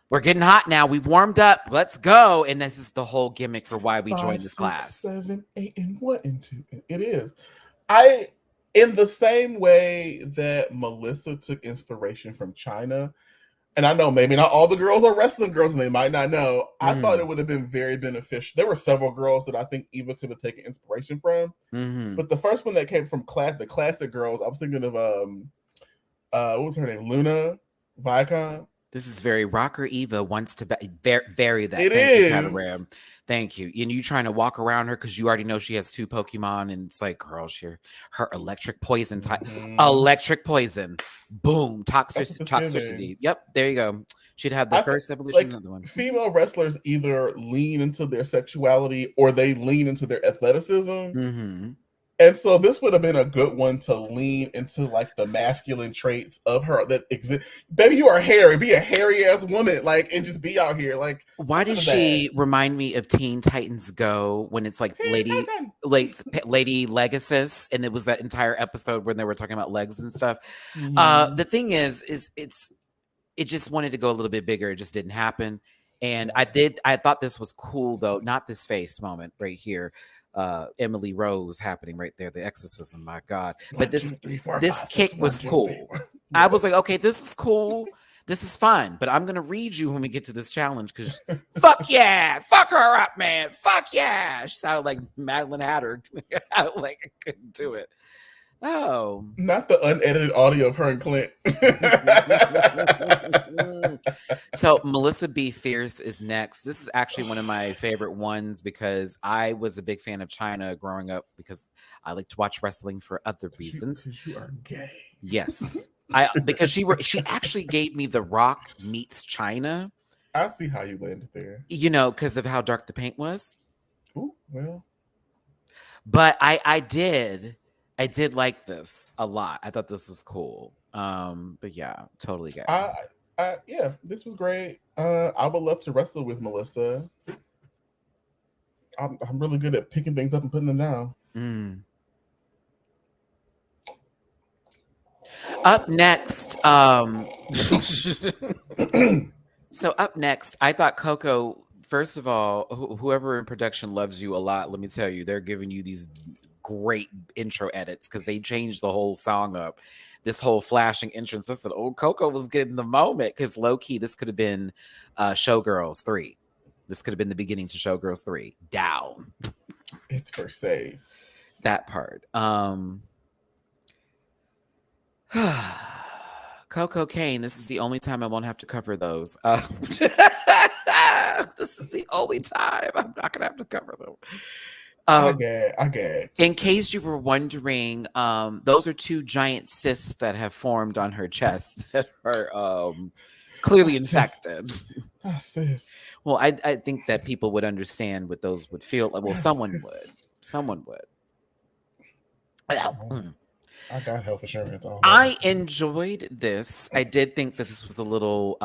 We're getting hot now. We've warmed up. Let's go. And this is the whole gimmick for why we joined this class. 7, 8, and 1 and 2. It is. In the same way that Melissa took inspiration from China, and I know maybe not all the girls are wrestling girls and they might not know, I thought it would have been very beneficial. There were several girls that I think Eva could have taken inspiration from. Mm-hmm. But the first one that came from the classic girls, I was thinking of, what was her name? Luna Viacom. This is very Rocker Eva wants to vary that. It is. Thank you. And you trying to walk around her because you already know she has 2 Pokemon, and it's like, girl, her electric poison type. Electric poison. Boom. Toxicity. Yep. There you go. She'd have the first evolution of the one. Female wrestlers either lean into their sexuality or they lean into their athleticism. Mm-hmm. And so this would have been a good one to lean into like the masculine traits of her that exist. Baby, you are hairy. Be a hairy ass woman, like, and just be out here. Like, why does she remind me of Teen Titans Go when it's like Lady Legacy, and it was that entire episode when they were talking about legs and stuff. Mm-hmm. The thing is it just wanted to go a little bit bigger. It just didn't happen. And I thought this was cool though. Not this face moment right here. Emily Rose happening right there, the exorcism, my God. But this kick was cool. I was like, okay, this is cool. This is fun, but I'm going to read you when we get to this challenge because fuck yeah, fuck her up, man. Fuck yeah. She sounded like Madeline Hatter. Like I couldn't do it. Oh. Not the unedited audio of her and Clint. So Melissa B. Fierce is next. This is actually one of my favorite ones because I was a big fan of China growing up because I like to watch wrestling for other reasons. You are gay. Yes. Because she actually gave me The Rock meets China. I see how you landed there. You know, because of how dark the paint was. Ooh, well. But I did like this a lot. I thought this was cool. But yeah, totally gay. Yeah, this was great. I would love to wrestle with Melissa. I'm really good at picking things up and putting them down. Up next, so up next, I thought Coco, first of all, whoever in production loves you a lot, let me tell you, they're giving you these great intro edits because they changed the whole song up. This whole flashing entrance. I said, oh, Coco was getting the moment because low key, this could have been Showgirls 3. This could have been the beginning to Showgirls 3. Down. It's Versace. That part. Coco Kane, this is the only time I won't have to cover those. This is the only time I'm not going to have to cover them. I get. In case you were wondering, those are 2 giant cysts that have formed on her chest that are clearly infected. Sis. Well, I think that people would understand what those would feel like. Well, someone would. Someone would. I got health insurance. I enjoyed this. I did think that this was a little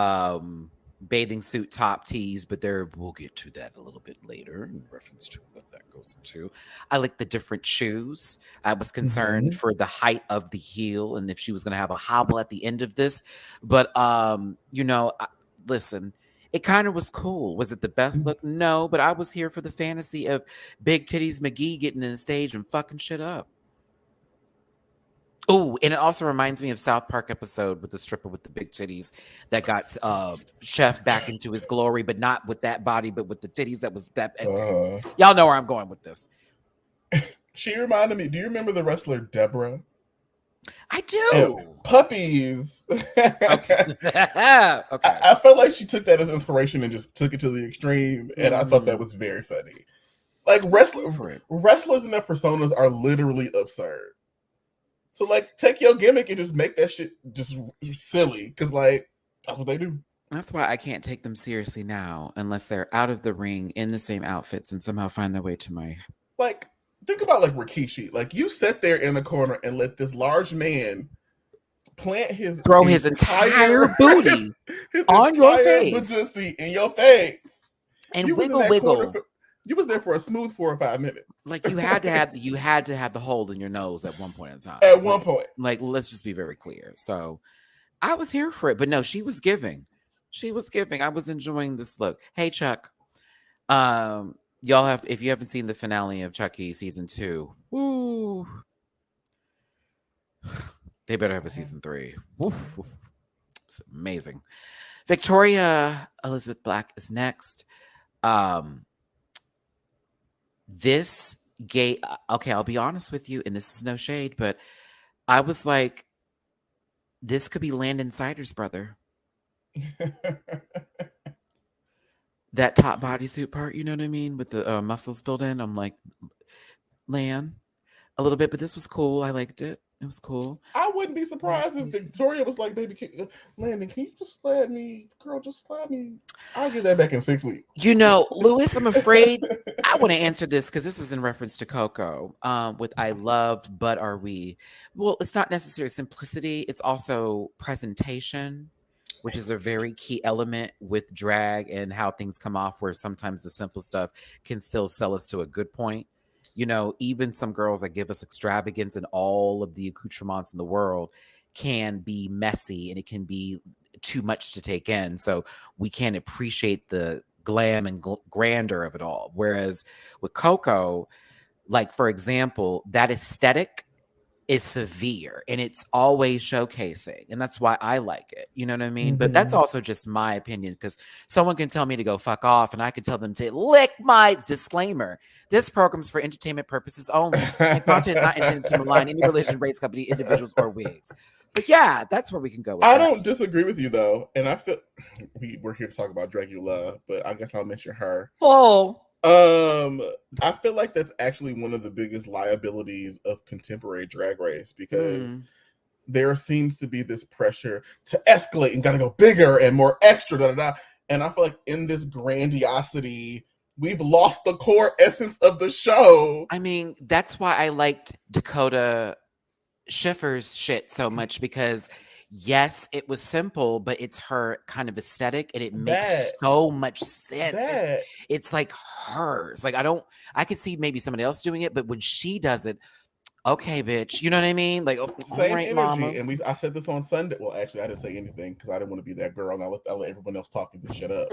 bathing suit top tease, but we'll get to that a little bit later in reference to what that goes into. I like the different shoes. I was concerned for the height of the heel and if she was going to have a hobble at the end of this. But, listen, it kind of was cool. Was it the best look? No, but I was here for the fantasy of Big Titties McGee getting in the stage and fucking shit up. Oh, and it also reminds me of South Park episode with the stripper with the big titties that got Chef back into his glory, but not with that body, but with the titties that was that. Y'all know where I'm going with this. She reminded me. Do you remember the wrestler Deborah? I do. And puppies. Okay. I felt like she took that as inspiration and just took it to the extreme, and I thought that was very funny. Like wrestlers and their personas are literally absurd. So, like, take your gimmick and just make that shit just silly. Because, like, that's what they do. That's why I can't take them seriously now unless they're out of the ring in the same outfits and somehow find their way to my... Like, think about, like, Rikishi. Like, you sat there in the corner and let this large man plant his... Throw his entire booty his on your face. In your face. And wiggle. You was there for a smooth 4 or 5 minutes. Like you had to have the hole in your nose at one point in time. At one point. Like, let's just be very clear. So I was here for it, but no, she was giving. I was enjoying this look. Hey, Chuck. Y'all if you haven't seen the finale of Chucky season 2, woo. They better have a season 3. Woo. It's amazing. Victoria Elizabeth Black is next. This gay, okay, I'll be honest with you, and this is no shade, but I was like, this could be Landon Sider's brother. That top bodysuit part, you know what I mean? With the muscles built in. I'm like, Lan, a little bit, but this was cool. I liked it. It was cool. I wouldn't be surprised if Victoria was like, baby, Landon, can you just slap me? Girl, just slap me. I'll get that back in 6 weeks. You know, Lewis, I'm afraid I want to answer this because this is in reference to Coco with I loved, but are we? Well, it's not necessarily simplicity. It's also presentation, which is a very key element with drag and how things come off where sometimes the simple stuff can still sell us to a good point. You know, even some girls that give us extravagance and all of the accoutrements in the world can be messy and it can be too much to take in. So we can't appreciate the glam and grandeur of it all. Whereas with Coco, like, for example, that aesthetic is severe and it's always showcasing. And that's why I like it. You know what I mean? But that's also just my opinion, because someone can tell me to go fuck off and I can tell them to lick my disclaimer. This program's for entertainment purposes only. And content is not intended to malign any religion, race, company, individuals, or wigs. But yeah, that's where we can go with I that. don't disagree with you though. And I feel we're here to talk about Dragula, but I guess I'll mention her. Oh. I feel like that's actually one of the biggest liabilities of contemporary Drag Race, because there seems to be this pressure to escalate and gotta go bigger and more extra, and I feel like in this grandiosity, we've lost the core essence of the show. I mean, that's why I liked Dakota Schiffer's shit so much, because yes, it was simple, but it's her kind of aesthetic and it makes so much sense. It's like hers. Like I could see maybe somebody else doing it, but when she does it, okay, bitch, you know what I mean? Like, same right, energy. mama. And I said this on Sunday. Well, actually, I didn't say anything because I didn't want to be that girl, and I let everyone else talk and just shut up.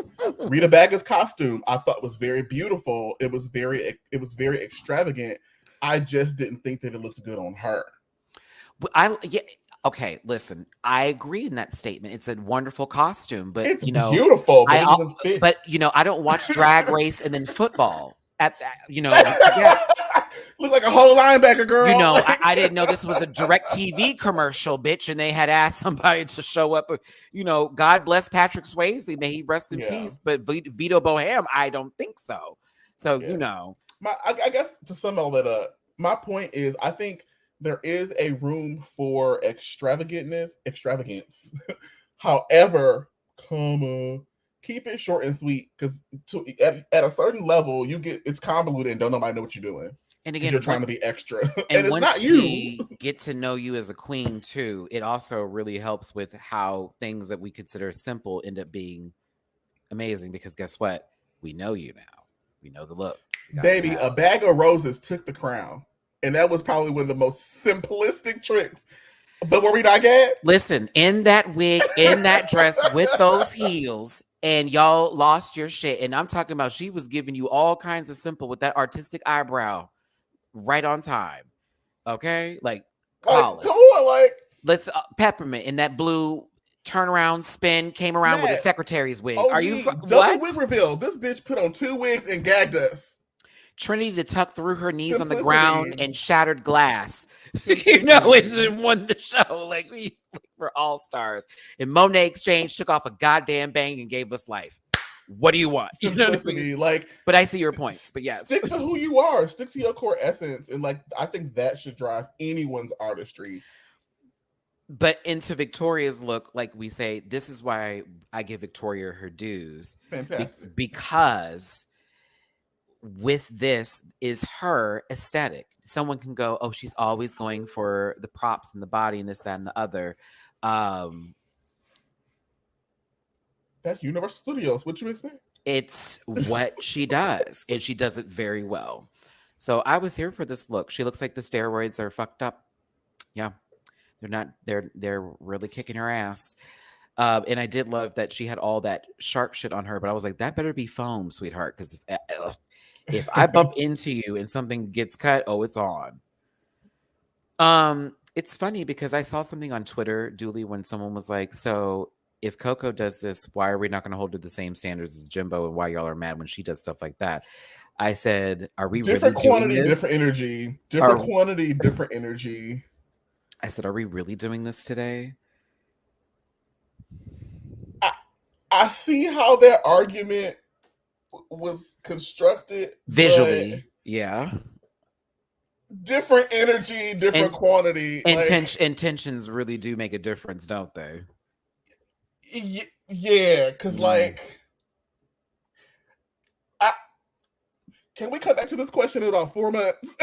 Rita Baga's costume I thought was very beautiful. It was very extravagant. I just didn't think that it looked good on her. Okay, listen, I agree in that statement. It's a wonderful costume, but it's beautiful. But it doesn't fit. But I don't watch Drag Race and then football at that. Yeah. Look like a whole linebacker, girl. I didn't know this was a DirecTV commercial, bitch, and they had asked somebody to show up. God bless Patrick Swayze, may he rest in peace. But Vito Boham, I don't think so. So I guess to sum all that up, my point is, I think there is a room for extravagance. However, keep it short and sweet, because at a certain level, it's convoluted and don't nobody know what you're doing. And again, you're trying to be extra, and it's not you. We get to know you as a queen too, it also really helps with how things that we consider simple end up being amazing, because guess what? We know you now. We know the look. Baby, a bag of roses took the crown. And that was probably one of the most simplistic tricks. But were we not gay? Listen, in that wig, in that dress, with those heels, and y'all lost your shit. And I'm talking about, she was giving you all kinds of simple with that artistic eyebrow right on time. Okay? Like come on, let's peppermint in that blue turnaround spin, came around with a secretary's wig. Are you double wig reveal? This bitch put on 2 wigs and gagged us. Trinity to tuck through her knees on the ground and shattered glass, and won the show. Like we're all stars. And Monet Exchange took off a goddamn bang and gave us life. What do you want? Simplicity, but I see your points. But yes, stick to who you are. Stick to your core essence, and I think that should drive anyone's artistry. But into Victoria's look, like we say, this is why I give Victoria her dues. Fantastic, because with this is her aesthetic. Someone can go, oh, she's always going for the props and the body and this, that, and the other. That's Universal Studios. What you expect? It's what she does, and she does it very well. So I was here for this look. She looks like the steroids are fucked up. Yeah, they're not. They're really kicking her ass. And I did love that she had all that sharp shit on her, but I was like, that better be foam, sweetheart, because if I bump into you and something gets cut, it's on. It's funny because I saw something on Twitter, Dooley, when someone was like, so if Coco does this, why are we not going to hold her the same standards as Jimbo, and why y'all are mad when she does stuff like that? I said, are we different really quantity, doing this? different energy, different quantity, different energy. I said, are we really doing this today? I see how that argument was constructed visually. Yeah. Different energy, different quantity. Intentions really do make a difference, don't they? Yeah, because can we come back to this question in about 4 months?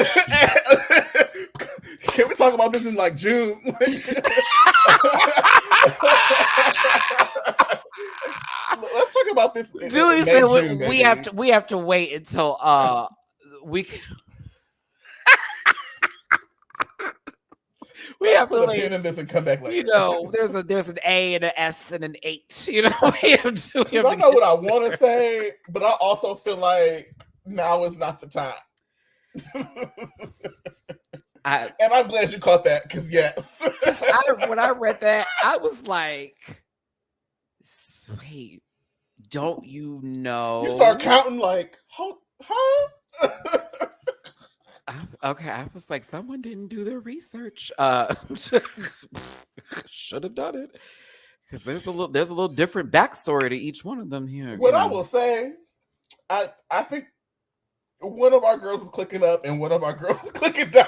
Can we talk about this in June? Let's talk about this. Julie said we have to wait until we can. We have to wait. This and come back later. There's an A and an S and an 8. We have to. I know what I want to say, but I also feel like now is not the time. And I'm glad you caught that, because yes. When I read that, I was like, wait, don't you know? You start counting like, huh? Okay, I was like, someone didn't do their research. Should have done it, because there's a little different backstory to each one of them here. What I will say, I think one of our girls is clicking up and one of our girls is clicking down.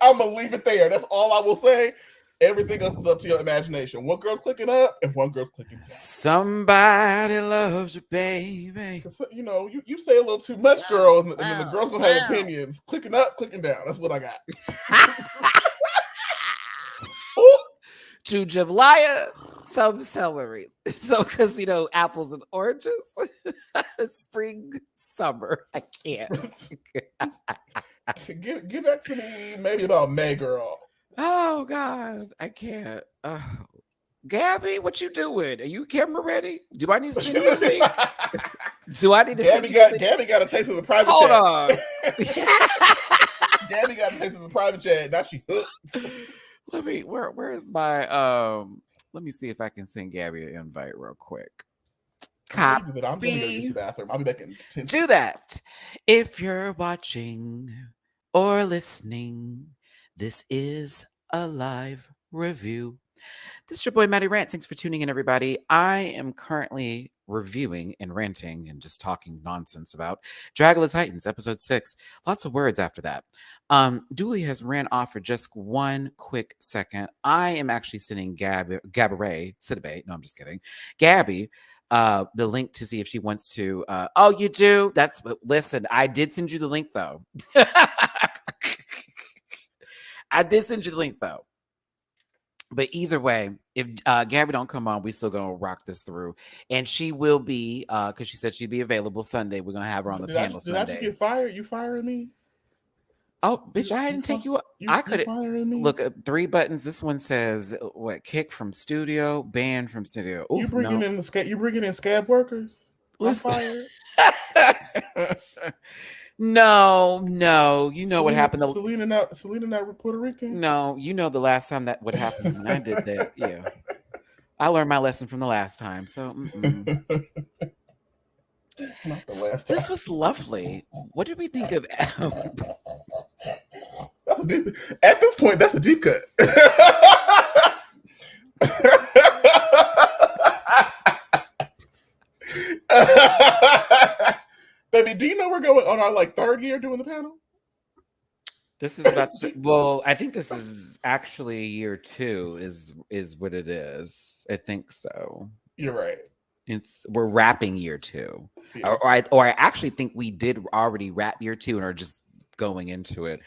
I'm gonna leave it there. That's all I will say. Everything else is up to your imagination. One girl's clicking up and one girl's clicking down. Somebody loves you, baby. You know, you say a little too much, girls, and then the girls gonna have opinions. Clicking up, clicking down. That's what I got. To jambalaya, some celery. So, because apples and oranges, spring, summer. I can't. Get back to me maybe about May, girl. Oh God, I can't. Gabby, what you doing? Are you camera ready? Do I need to send you a link? Do I need to Gabby Gabby got a taste of the private Hold chat. on. Gabby got a taste of the private chat. Now she hooked. Where is my let me see if I can send Gabby an invite real quick. I'm going to go to the bathroom. I'll be back in 10 seconds. Do that. If you're watching or listening, this is a live review. This is your boy, Matty Rants. Thanks for tuning in, everybody. I am currently reviewing and ranting and just talking nonsense about Dragula Titans, episode 6. Lots of words after that. Dooley has ran off for just one quick second. I am actually sending Gabby, no, I'm just kidding. Gabby, the link to see if she wants to. Oh, you do? Listen, I did send you the link, though. I did send you the link, though. But either way, if Gabby don't come on, we still gonna rock this through, and she will be because she said she'd be available Sunday. We're gonna have her on the panel Sunday. Did I just get fired? You firing me? Oh, bitch! I didn't take you up. I could look at 3 buttons. This one says what? Kick from studio, ban from studio. Ooh, you bringing in scab workers? Listen. No. You know what happened? Selena not Puerto Rican. No, you know the last time that what happened when I did that. Yeah, I learned my lesson from the last time. So Not the last time. This was lovely. What did we think of? At this point, that's a deep cut. Baby, do you know we're going on our 3rd year doing the panel? This is about to, well, I think this is actually year 2 is what it is. I think so. You're right. We're wrapping year 2. Yeah. Or I actually think we did already wrap year 2 and are just going into it.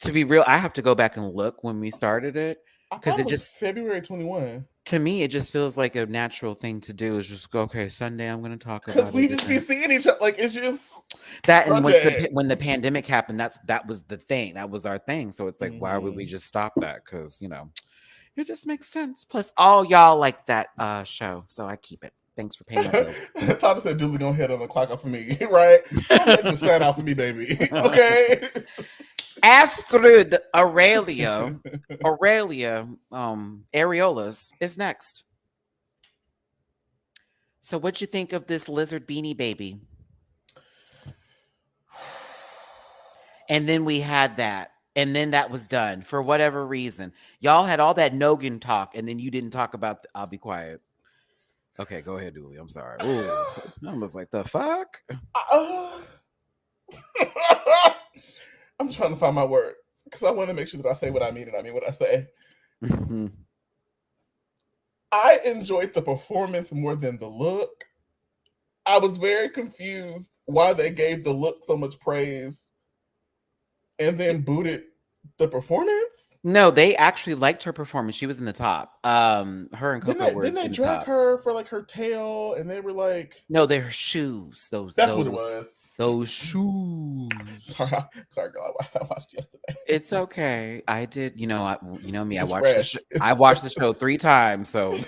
To be real, I have to go back and look when we started it. Because it just February 21. To me, it just feels like a natural thing to do is just go, okay, Sunday I'm going to talk about it. Because we just be seeing each other. It's just that. And when the pandemic happened, that was the thing. That was our thing. So it's like, why would we just stop that? Because, it just makes sense. Plus, all y'all like that show. So I keep it. Thanks for paying my bills. Thomas said Dooley gonna hit on the clock up for me, right? I'm letting the sign out for me, baby. Okay. Astrid Aurelia, Areolas is next. So what'd you think of this lizard beanie baby? And then we had that. And then that was done for whatever reason. Y'all had all that Noggin talk, and then you didn't talk about I'll be quiet. Okay, go ahead, Dooley. I'm sorry. Ooh, I was like, the fuck? I'm trying to find my word because I want to make sure that I say what I mean and I mean what I say. I enjoyed the performance more than the look. I was very confused why they gave the look so much praise and then booted the performance. No, they actually liked her performance. She was in the top. Her and Coco were in the top. Didn't they drag her for her tail and they were like... No, they're shoes. That's what it was. Those shoes. Sorry, girl. I watched yesterday. It's okay. I did. Me. I watched the show 3 times, so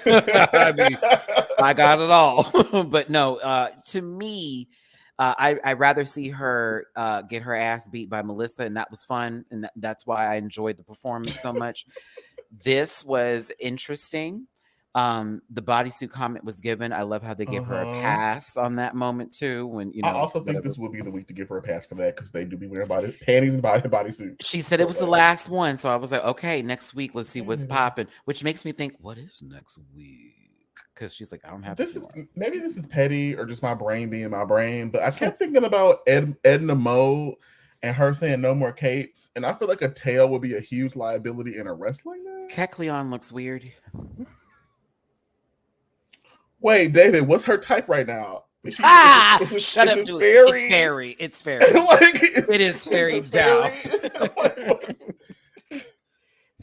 I got it all. But no, to me, I'd rather see her get her ass beat by Melissa, and that was fun, and that's why I enjoyed the performance so much. This was interesting. The bodysuit comment was given. I love how they gave her a pass on that moment too. When I also think this will be the week to give her a pass for that because they do be wearing panties and bodysuits. She said it was the last one, so I was like, okay, next week let's see what's popping. Which makes me think, what is next week? Because she's like, I don't have this. Maybe this is petty or just my brain being my brain, but I kept thinking about Edna Mode and her saying no more capes, and I feel like a tail would be a huge liability in a wrestling match. Kekleon looks weird. Wait, David, what's her type right now? Shut up, dude. It's fairy. It is fairy down.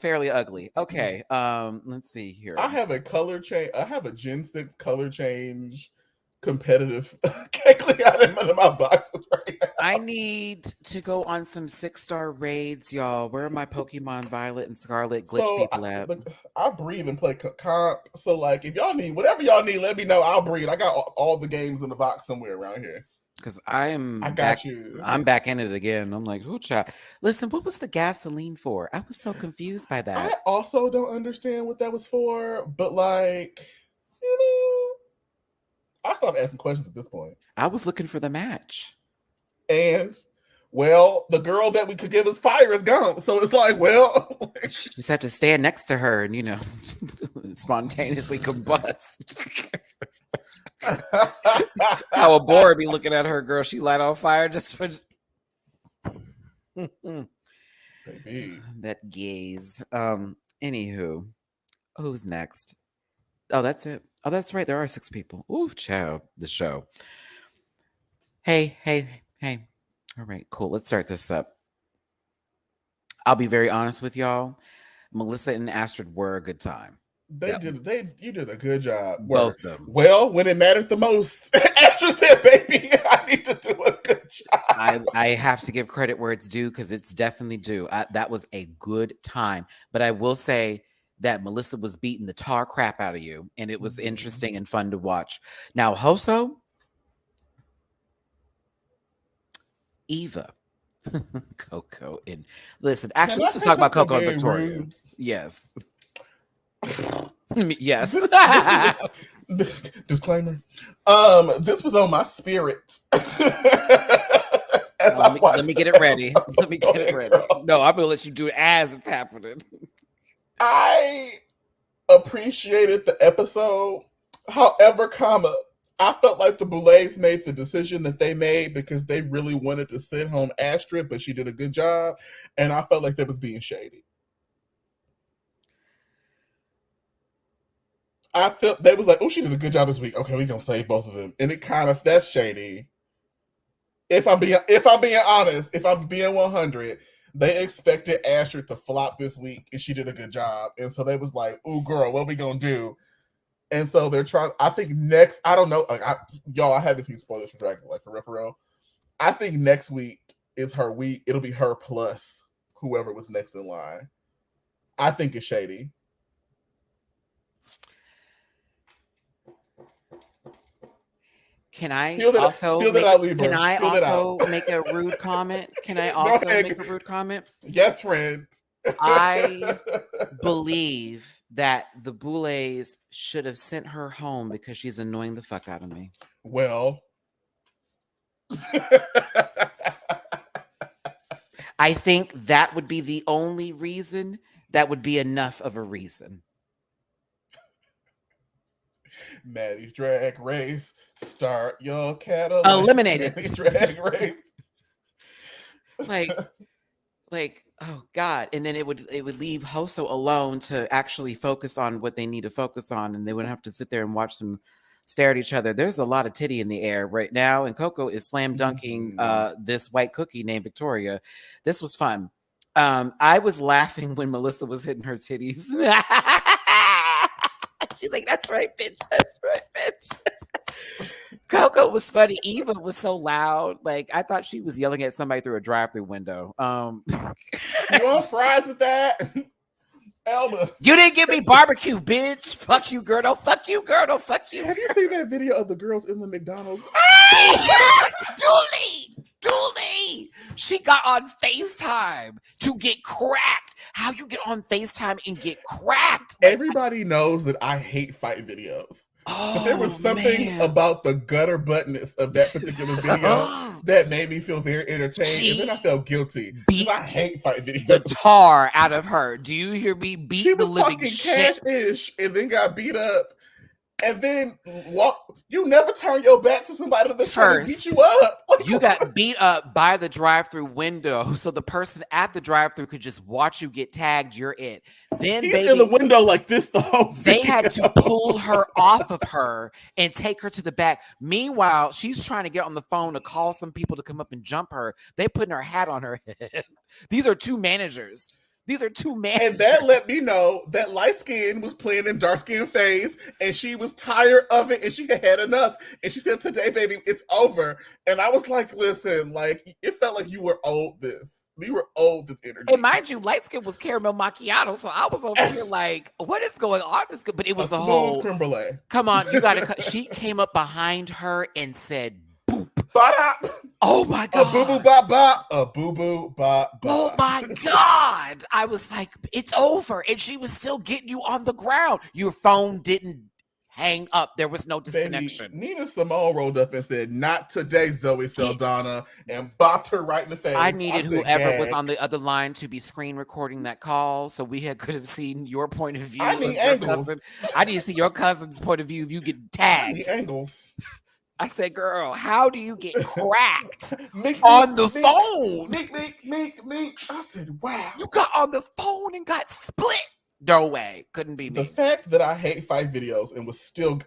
Fairly ugly. Okay. Let's see here. I have a color change. I have a Gen 6 color change competitive Kekleon in my boxes right now. I need to go on some 6-star raids, y'all. Where are my Pokemon Violet and Scarlet glitch people at? I breed and play comp. So, like, if y'all need whatever y'all need, let me know. I'll breed. I got all the games in the box somewhere around here. Because I'm back in it again. I'm like, oh, child. Listen, what was the gasoline for? I was so confused by that. I also don't understand what that was for, but like, you know, I stopped asking questions at this point. I was looking for the match. And, well, the girl that we could give us fire is gone. So it's like, well. You just have to stand next to her and, you know, spontaneously combust. How a boy would be looking at her, girl. She light on fire just for Baby. That gaze. Anywho, who's next? Oh, that's it. Oh, that's right. There are 6 people. Ooh, child, the show. Hey. All right, cool. Let's start this up. I'll be very honest with y'all. Melissa and Astrid were a good time. You did a good job. Both of them. Well, when it mattered the most, Astrid said, baby, I need to do a good job. I have to give credit where it's due because it's definitely due. That was a good time. But I will say that Melissa was beating the tar crap out of you, and it was interesting and fun to watch. Now, Hoso, Eva, Coco, and listen, actually, let's just talk about Coco and Victoria. Rude. Yes. Yes. Disclaimer. This was on my spirit. Let me get it ready. Let me get it ready. No, I'm gonna let you do it as it's happening. I appreciated the episode. However, I felt like the Boulets made the decision that they made because they really wanted to send home Astrid, but she did a good job, and I felt like that was being shady. I felt they was like, oh, she did a good job this week. Okay, we're gonna save both of them. And it that's shady. If I'm being honest, if I'm being 100, they expected Astrid to flop this week and she did a good job. And so they was like, oh girl, what we gonna do? And so they're trying, I think next, I don't know, like I haven't seen spoilers for Dragula, like for real. I think next week is her week. It'll be her plus whoever was next in line. I think it's shady. Can I also make a rude comment? Can I also make a rude comment? Yes, friend. I believe that the Boulets should have sent her home because she's annoying the fuck out of me. Well, I think that would be the only reason. That would be enough of a reason. Matty's Drag Race. Start your Cadillac. Eliminated. Matty's Drag Race. Like, oh God. And then it would leave Hoso alone to actually focus on what they need to focus on, and they wouldn't have to sit there and watch them stare at each other. There's a lot of titty in the air right now, and Coco is slam dunking this white cookie named Victoria. This was fun. I was laughing when Melissa was hitting her titties. She's like, that's right, bitch. That's right, bitch. Coco was funny. Eva was so loud. Like, I thought she was yelling at somebody through a drive-through window. You want fries with that? Elma. You didn't give me barbecue, bitch. Fuck you, girl. No, fuck you, girl. No, fuck you. Have you seen that video of the girls in the McDonald's? Dooley. She got on FaceTime to get cracked. How you get on FaceTime and get cracked? Like, everybody knows that I hate fight videos. But there was something about the gutter buttness of that particular video that made me feel very entertained. And then I felt guilty. Because I hate fight videos. The tar out of her. Do you hear me beat the living shit? She was talking cash-ish and then got beat up. And then you never turn your back to somebody that's trying to beat you up. You got beat up by the drive-through window, so the person at the drive-through could just watch you get tagged. You're it. Then he's in the window like this the whole video. They had to pull her off of her and take her to the back. Meanwhile, she's trying to get on the phone to call some people to come up and jump her. They putting her hat on her head. These are two managers. And that let me know that light skin was playing in dark skin phase, and she was tired of it, and she had enough. And she said, "Today, baby, it's over." And I was like, "Listen, like it felt like you were owed this. We were owed this energy." And mind you, light skin was caramel macchiato, so I was over here like, "What is going on?" But it was the whole creme brulee. Come on, you got to. She came up behind her and said, "Boop." Oh my God. A boo-boo bop bop. A boo-boo bop bop. Oh my God. I was like, it's over. And she was still getting you on the ground. Your phone didn't hang up. There was no disconnection. Baby, Nina Simone rolled up and said, "Not today, Zoe Saldana," and bopped her right in the face. I needed whoever was on the other line to be screen recording that call so we could have seen your point of view. I need angles. I need to see your cousin's point of view if you get tagged. I need angles. I said, "Girl, how do you get cracked on the phone?" Meek. I said, "Wow." You got on the phone and got split. No way. Couldn't be me. The fact that I hate fight videos and was still,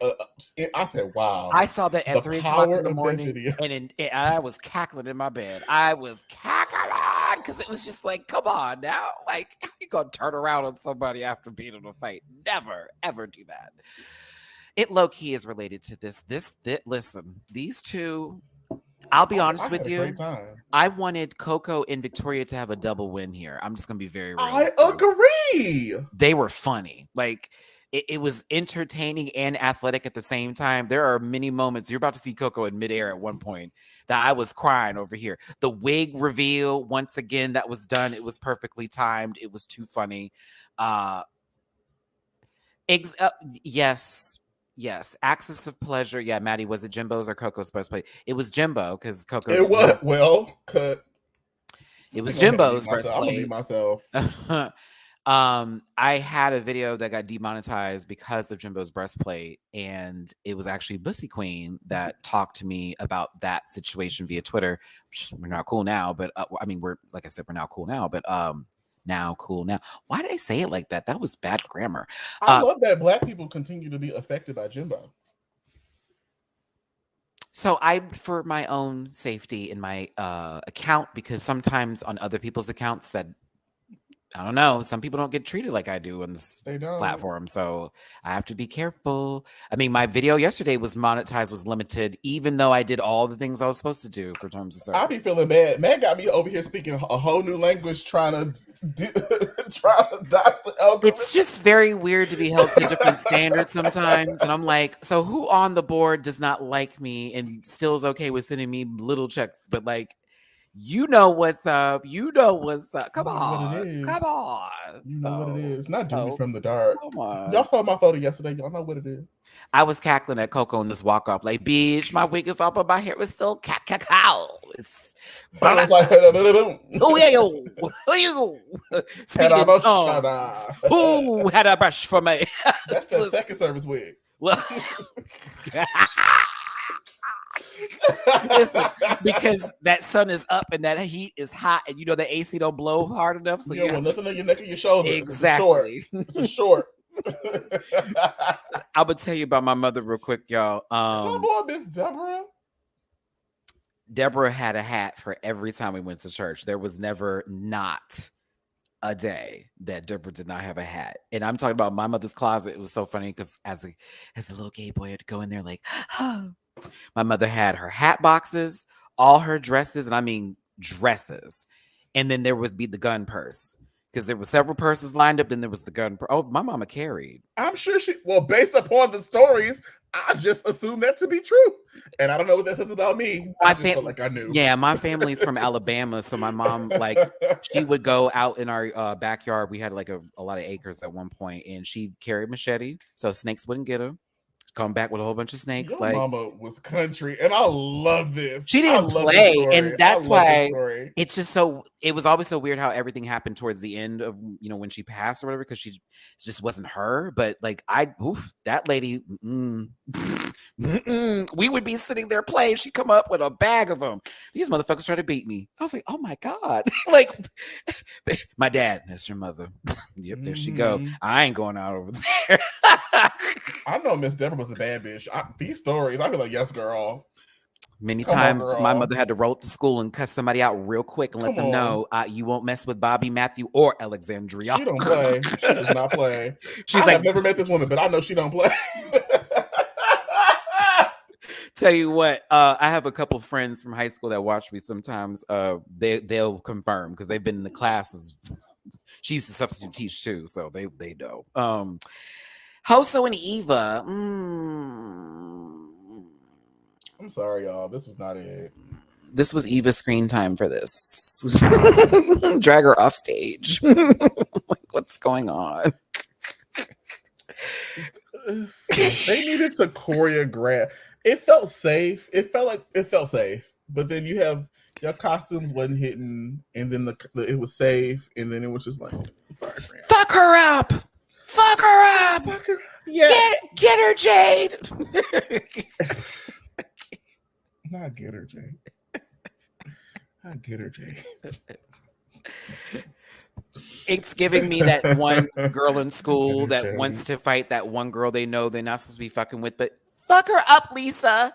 I said, "Wow." I saw that at 3 o'clock in the morning and I was cackling in my bed. I was cackling because it was just like, come on now. Like, how you going to turn around on somebody after being in a fight? Never, ever do that. It low-key is related to this. Listen, these two, I'll be honest with you. I wanted Coco and Victoria to have a double win here. I'm just going to be very real. I agree. They were funny. Like, it was entertaining and athletic at the same time. There are many moments. You're about to see Coco in midair at one point that I was crying over here. The wig reveal, once again, that was done. It was perfectly timed. It was too funny. Yes, Axis of Pleasure. Yeah, Matty, was it Jimbo's or Coco's first play? It was Jimbo because Coco. It was cut. It was Jimbo's first play. I'm gonna leave myself. I had a video that got demonetized because of Jimbo's breastplate, and it was actually Bussy Queen that talked to me about that situation via Twitter. We're not cool now, but we're like I said, we're now cool now, but cool now. Why did I say it like that? That was bad grammar. I love that Black people continue to be affected by Jimbo. So for my own safety in my account, because sometimes on other people's accounts that, I don't know, some people don't get treated like I do on this platform. So I have to be careful. I mean, my video yesterday was monetized, was limited, even though I did all the things I was supposed to do for terms of service. I be feeling bad. Man got me over here speaking a whole new language, trying to dock the algorithm. It's just very weird to be held to different standards sometimes. And I'm like, so who on the board does not like me and still is okay with sending me little checks? But like, you know what's up. You know what's up. Come on. Come on. You know what it is. Not Dooley from the dark. Come on. Y'all saw my photo yesterday. Y'all know what it is. I was cackling at Coco in this walk up, like, bitch, my wig is up, but my hair is still cacao. It's like, oh yeah, speaking of tongue, who had a brush for me? That's the second service wig. Well, listen, because that sun is up and that heat is hot, and you know the AC don't blow hard enough, so you don't want nothing on your neck or your shoulders. Exactly, it's a short. I'm gonna tell you about my mother real quick, y'all. Miss Deborah. Deborah had a hat for every time we went to church. There was never not a day that Deborah did not have a hat. And I'm talking about my mother's closet. It was so funny because as a little gay boy, I'd go in there like, oh. My mother had her hat boxes, all her dresses, and I mean dresses. And then there would be the gun purse. because there were several persons lined up. Then there was the gun. Oh, my mama carried. I'm sure based upon the stories, I just assumed that to be true. And I don't know what that says about me. I just felt like I knew. Yeah, my family's from Alabama. So my mom, like, she would go out in our backyard. We had like a lot of acres at one point, and she carried machete so snakes wouldn't get her. Come back with a whole bunch of snakes. Your like mama was country, and I love this. She didn't play, and that's why it's just so. It was always so weird how everything happened towards the end of when she passed or whatever, because she just wasn't her. But like that lady, we would be sitting there playing. She'd come up with a bag of them. These motherfuckers try to beat me. I was like, oh my god, like my dad. That's your mother. Yep, there she go. I ain't going out over there. I know Miss Deborah was a bad bitch. These stories, I'd be like, yes, girl. Many times my mother had to roll up to school and cuss somebody out real quick and let them know you won't mess with Bobby, Matthew, or Alexandria. She don't play. She does not play. I've never met this woman, but I know she don't play. Tell you what, I have a couple friends from high school that watch me sometimes. They'll confirm because they've been in the classes. She used to substitute teach too, so they know. Hoso and Eva. I'm sorry, y'all. This was not it. This was Eva's screen time for this. Drag her off stage. Like, what's going on? They needed to choreograph. It felt safe. It felt safe. But then you have your costumes wasn't hitting, and then it was safe, and then it was just like, I'm sorry, friend. Fuck her up. Fuck her up. Fuck her. Yeah. Get her, Jade. Not get her, Jade. Not get her, Jade. It's giving me that one girl in school that wants to fight that one girl they know they're not supposed to be fucking with, but fuck her up, Lisa.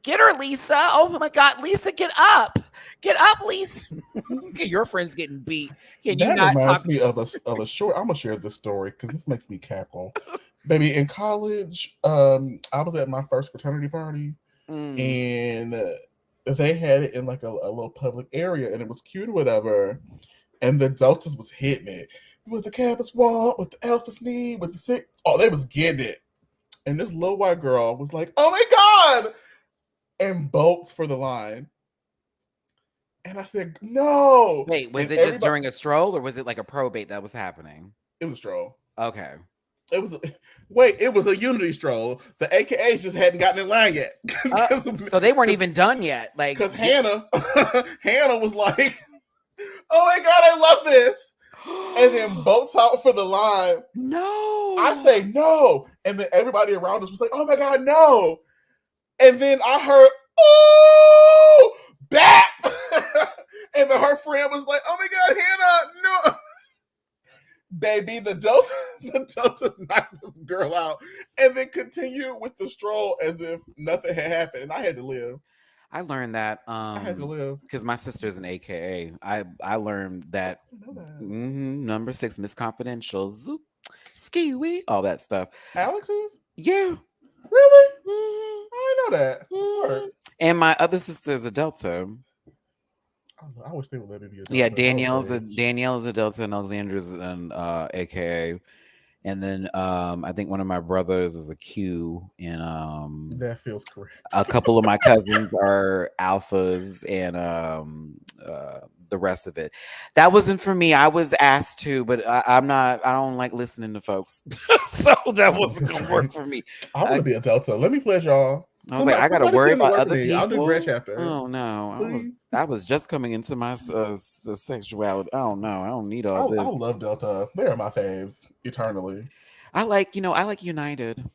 Get her, Lisa. Oh my God, Lisa, get up. Get up, Lisa. Your friend's getting beat. Can you not reminds me of a short. I'm gonna share this story because this makes me cackle. Baby, in college, I was at my first fraternity party, and they had it in like a little public area, and it was cute or whatever. And the Deltas was hitting it with the campus want, with the alphas need, with the sick. Oh, they was getting it. And this little white girl was like, "Oh my God!" and bolts for the line. And I said, "No." Wait, was it just during a stroll, or was it like a probate that was happening? It was a stroll. Okay. It was a unity stroll. The AKAs just hadn't gotten in line yet. So they weren't even done yet. Like, because Hannah was like, "Oh my God, I love this." And then bolts out for the line. No. I say no. And then everybody around us was like, "Oh my God, no." And then I heard, "Oh, back." And then her friend was like, "Oh my God, Hannah, no." Baby, the Deltas knocked this girl out and then continued with the stroll as if nothing had happened. And I had to live. I learned that I had to live because my sister's an AKA. I learned that, number 6, Miss Confidential, zoop, ski-wee, all that stuff. Alex's? Yeah. Really? I didn't know that. And my other sister's a Delta. I wish they would let me be a Delta. Yeah, Danielle's a Delta and Alexandra's an AKA. And then I think one of my brothers is a Q, and that feels correct. A couple of my cousins are alphas, and the rest of it. That wasn't for me. I was asked to, but I don't like listening to folks. So that wasn't gonna work for me. I want to be a Delta. Let me pledge y'all. I was like, I gotta worry about other people. I'll do grad chapter. Oh no, I was just coming into my sexuality. I don't know. I don't need all this. I love Delta. They are my faves eternally. I like United.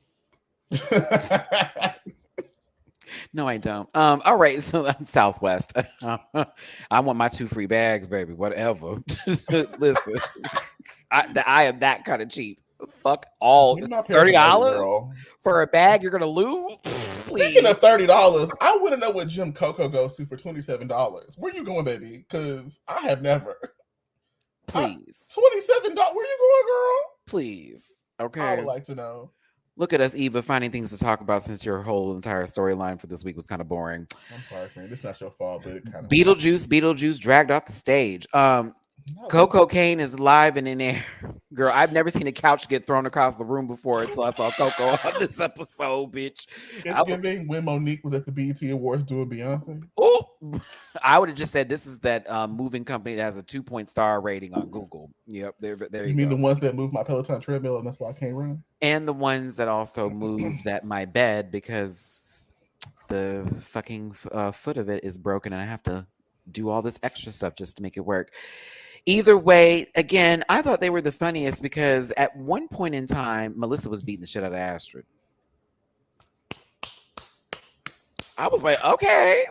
No, I don't. All right, so I'm Southwest. I want my 2 free bags, baby. Whatever. Listen, I am that kind of cheap. Fuck all. $30 for a bag you're gonna lose. Speaking of $30, I want to know what Jim Coco goes to for $27. Where you going, baby? Because I have never. Please. $27. Where you going, girl? Please. Okay. I would like to know. Look at us, Eva, finding things to talk about since your whole entire storyline for this week was kind of boring. I'm sorry, friend. It's not your fault, but it kind of Beetlejuice dragged off the stage. Coco Kane is live and in air. Girl, I've never seen a couch get thrown across the room before until I saw Coco on this episode, bitch. It's giving when Monique was at the BET Awards doing Beyonce. Oh, I would have just said this is that moving company that has a 2-point star rating on Google. Yep, there you mean go. The ones that move my Peloton treadmill and that's why I can't run? And the ones that also moved at my bed because the fucking foot of it is broken and I have to do all this extra stuff just to make it work. Either way, again, I thought they were the funniest because at one point in time, Melissa was beating the shit out of Astrid. I was like, okay.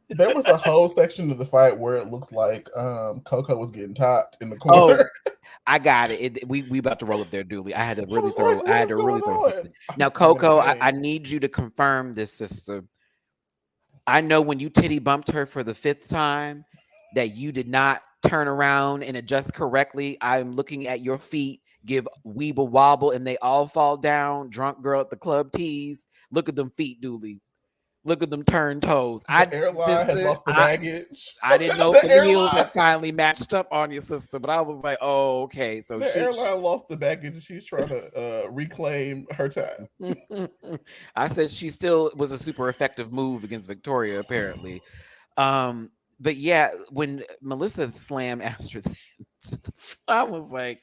There was a whole section of the fight where it looked like Coco was getting topped in the corner. Oh, I got it. We about to roll up there, Dooley. I had to really throw. I had to really throw something. Now, Coco, I need you to confirm this, sister. I know when you titty bumped her for the 5th time that you did not turn around and adjust correctly. I'm looking at your feet, give weeble wobble, and they all fall down. Drunk girl at the club tease. Look at them feet, Dooley. Look at them turned toes. The airline had lost the baggage. I didn't know if the heels had finally matched up on your sister, but I was like, oh, okay. So the airline lost the baggage and she's trying to reclaim her time. I said she still was a super effective move against Victoria, apparently. But yeah, when Melissa slammed Astrid, I was like,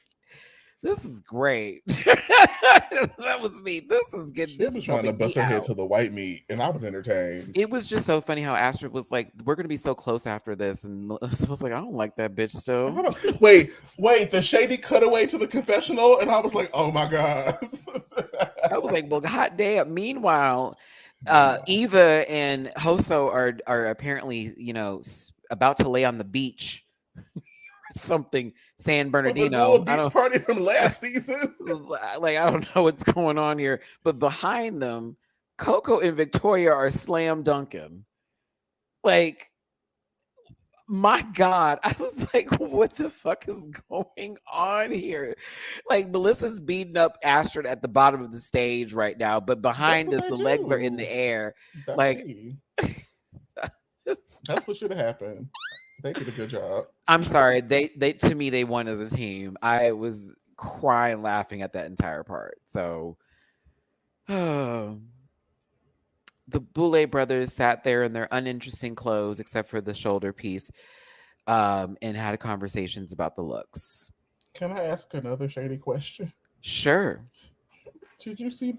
this is great. That was me. This is good. She was trying to bust her head to the white meat, and I was entertained. It was just so funny how Astrid was like, we're going to be so close after this. And Melissa was like, I don't like that bitch still. Wait, the shady cutaway to the confessional. And I was like, oh my God. I was like, well, hot damn. Meanwhile, Eva and Hoso are apparently, about to lay on the beach. Something San Bernardino. The beach party from last season. Like, I don't know what's going on here, but behind them, Coco and Victoria are slam dunking. Like, my God, I was like, what the fuck is going on here? Like, Melissa's beating up Astrid at the bottom of the stage right now, but behind us, the legs are in the air. That's what should have happened. They did a good job. I'm sorry. They to me, they won as a team. I was crying laughing at that entire part. So the Boulay brothers sat there in their uninteresting clothes, except for the shoulder piece, and had conversations about the looks. Can I ask another shady question? Sure. Did you see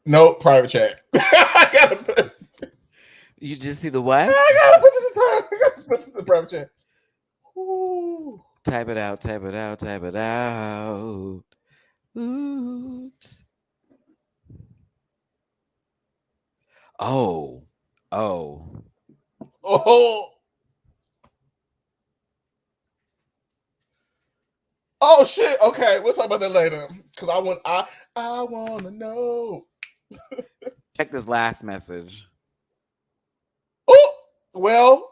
no private chat? I gotta put. You just see the what? I gotta put this in the private chat. Ooh. Type it out. Ooh. Oh. Oh shit. Okay, we'll talk about that later. Because I want to know. Check this last message. Oh, well.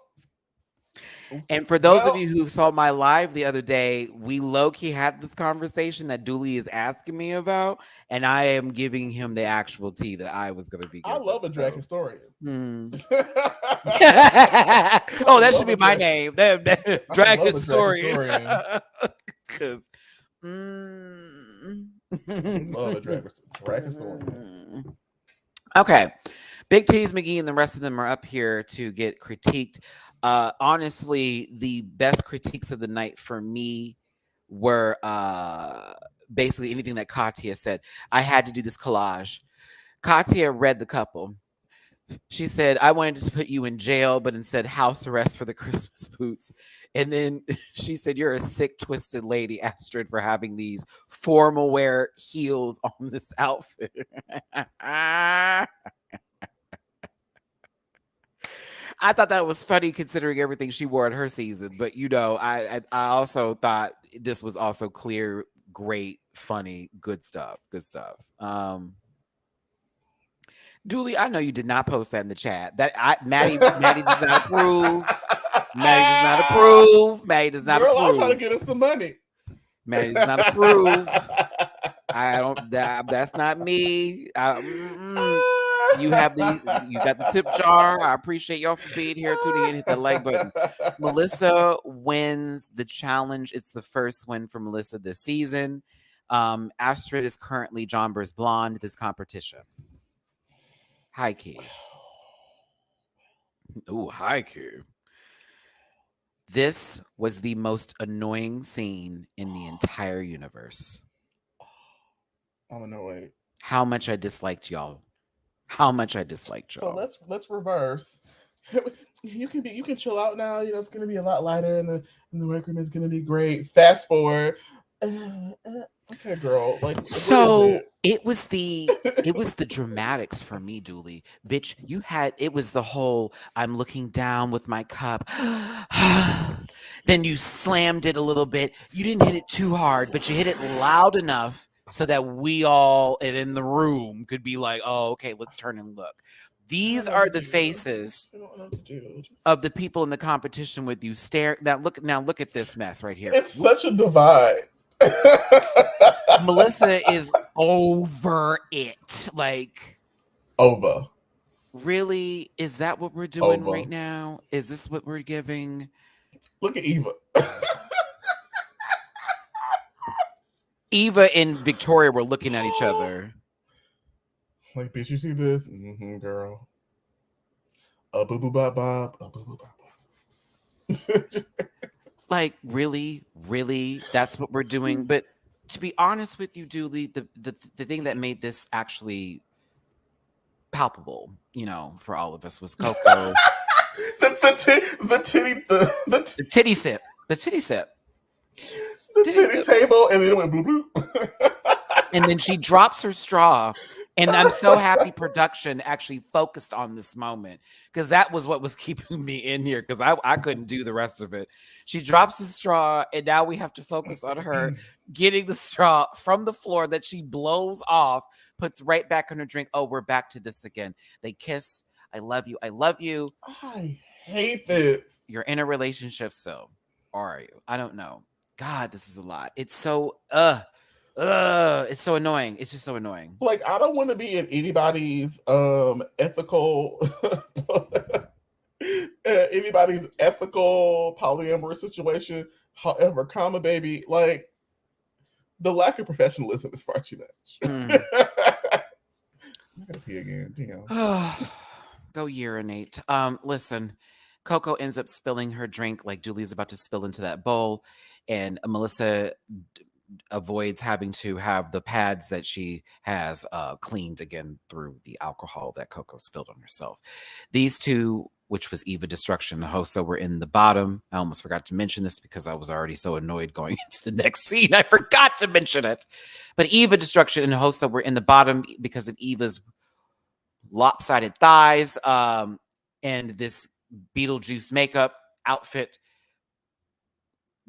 And for those of you who saw my live the other day, we low-key had this conversation that Dooley is asking me about, and I am giving him the actual tea that I was going to be giving. I love a drag historian. Oh, that should be my name. Drag historian. Because love a drag historian. Okay. Big T's McGee and the rest of them are up here to get critiqued. Honestly, the best critiques of the night for me were basically anything that Katya said. I had to do this collage. Katya read the couple. She said, I wanted to put you in jail, but instead house arrest for the Christmas boots. And then she said, you're a sick, twisted lady, Astrid, for having these formal wear heels on this outfit. I thought that was funny considering everything she wore at her season. But, I also thought this was also clear, great, funny, good stuff. Dooley, I know you did not post that in the chat. Matty does not approve. Matty does not approve. I'm trying to get us some money. Matty does not approve. That's not me. You got the tip jar. I appreciate y'all for being here, tuning in, hit that like button. Melissa wins the challenge. It's the first win for Melissa this season. Astrid is currently John Burr's blonde this competition. High key. Ooh, high key. This was the most annoying scene in the entire universe. I'm annoyed. How much I disliked y'all. How much I disliked y'all. So let's reverse. You can chill out now. You know, it's gonna be a lot lighter, and the workroom is gonna be great. Fast forward. Okay, girl. Like, so it was the dramatics for me, Dooley. Bitch, it was the whole I'm looking down with my cup. Then you slammed it a little bit. You didn't hit it too hard, but you hit it loud enough so that we all in the room could be like, oh, okay, let's turn and look. These are the faces of the people in the competition with you. Now look at this mess right here. It's such a divide. Melissa is over it. Like, over. Really? Is that what we're doing right now? Is this what we're giving? Look at Eva. Eva and Victoria were looking at each other. Like, bitch, you see this? Girl. A boo boo bop bop. A boo boo bop bop. Like, really? That's what we're doing? But to be honest with you, Dooley, the thing that made this actually palpable, you know, for all of us was Coco. the titty sip. The titty sip. The titty table, and then it went blue blue. And then she drops her straw. And I'm so happy production actually focused on this moment, because that was what was keeping me in here, because I couldn't do the rest of it. She drops the straw, and now we have to focus on her getting the straw from the floor that she blows off, puts right back in her drink. Oh, we're back to this again. They kiss. I love you. I love you. I hate this. You're in a relationship still. Or are you? I don't know. God, this is a lot. It's so, it's so annoying. It's just so annoying. Like, I don't want to be in anybody's ethical polyamorous situation. However, comma baby, like, the lack of professionalism is far too much. I'm gonna pee again. Damn. Go urinate. Listen, Coco ends up spilling her drink like Dooley's about to spill into that bowl, and Melissa avoids having to have the pads that she has cleaned again through the alcohol that Coco spilled on herself. These two, which was Eva Destruction and Hoso, were in the bottom. I almost forgot to mention this because I was already so annoyed going into the next scene. I forgot to mention it. But Eva Destruction and Hoso were in the bottom because of Eva's lopsided thighs and this Beetlejuice makeup outfit.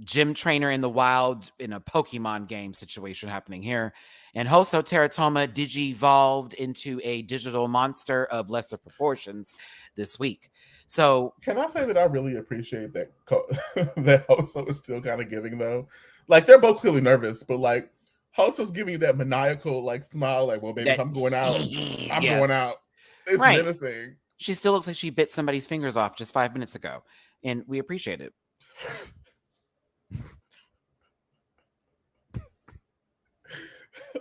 Gym trainer in the wild in a Pokemon game situation happening here. And Hoso Teratoma digi-evolved into a digital monster of lesser proportions this week. So can I say that I really appreciate that that Hoso is still kind of giving, though? Like, they're both clearly nervous, but like Hoso's giving you that maniacal like smile, like, well, baby, if I'm going out, I'm going out. It's menacing. She still looks like she bit somebody's fingers off just 5 minutes ago. And we appreciate it.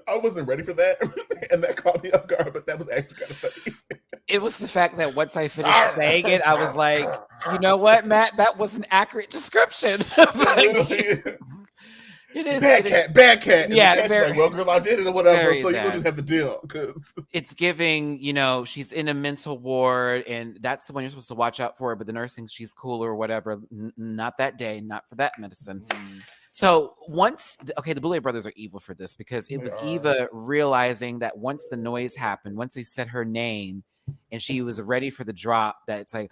I wasn't ready for that, and that caught me off guard, but that was actually kind of funny. It was the fact that once I finished saying it, I was like, you know what, Matt? That was an accurate description. It is bad cat. Yeah, like, well, girl, I did it or whatever, so you just have to deal. It's giving, you know, she's in a mental ward, and that's the one you're supposed to watch out for. But the nurse thinks she's cool or whatever. Not that day, not for that medicine. So the Boulay brothers are evil for this, because it was Eva realizing that once the noise happened, once they said her name and she was ready for the drop, that it's like,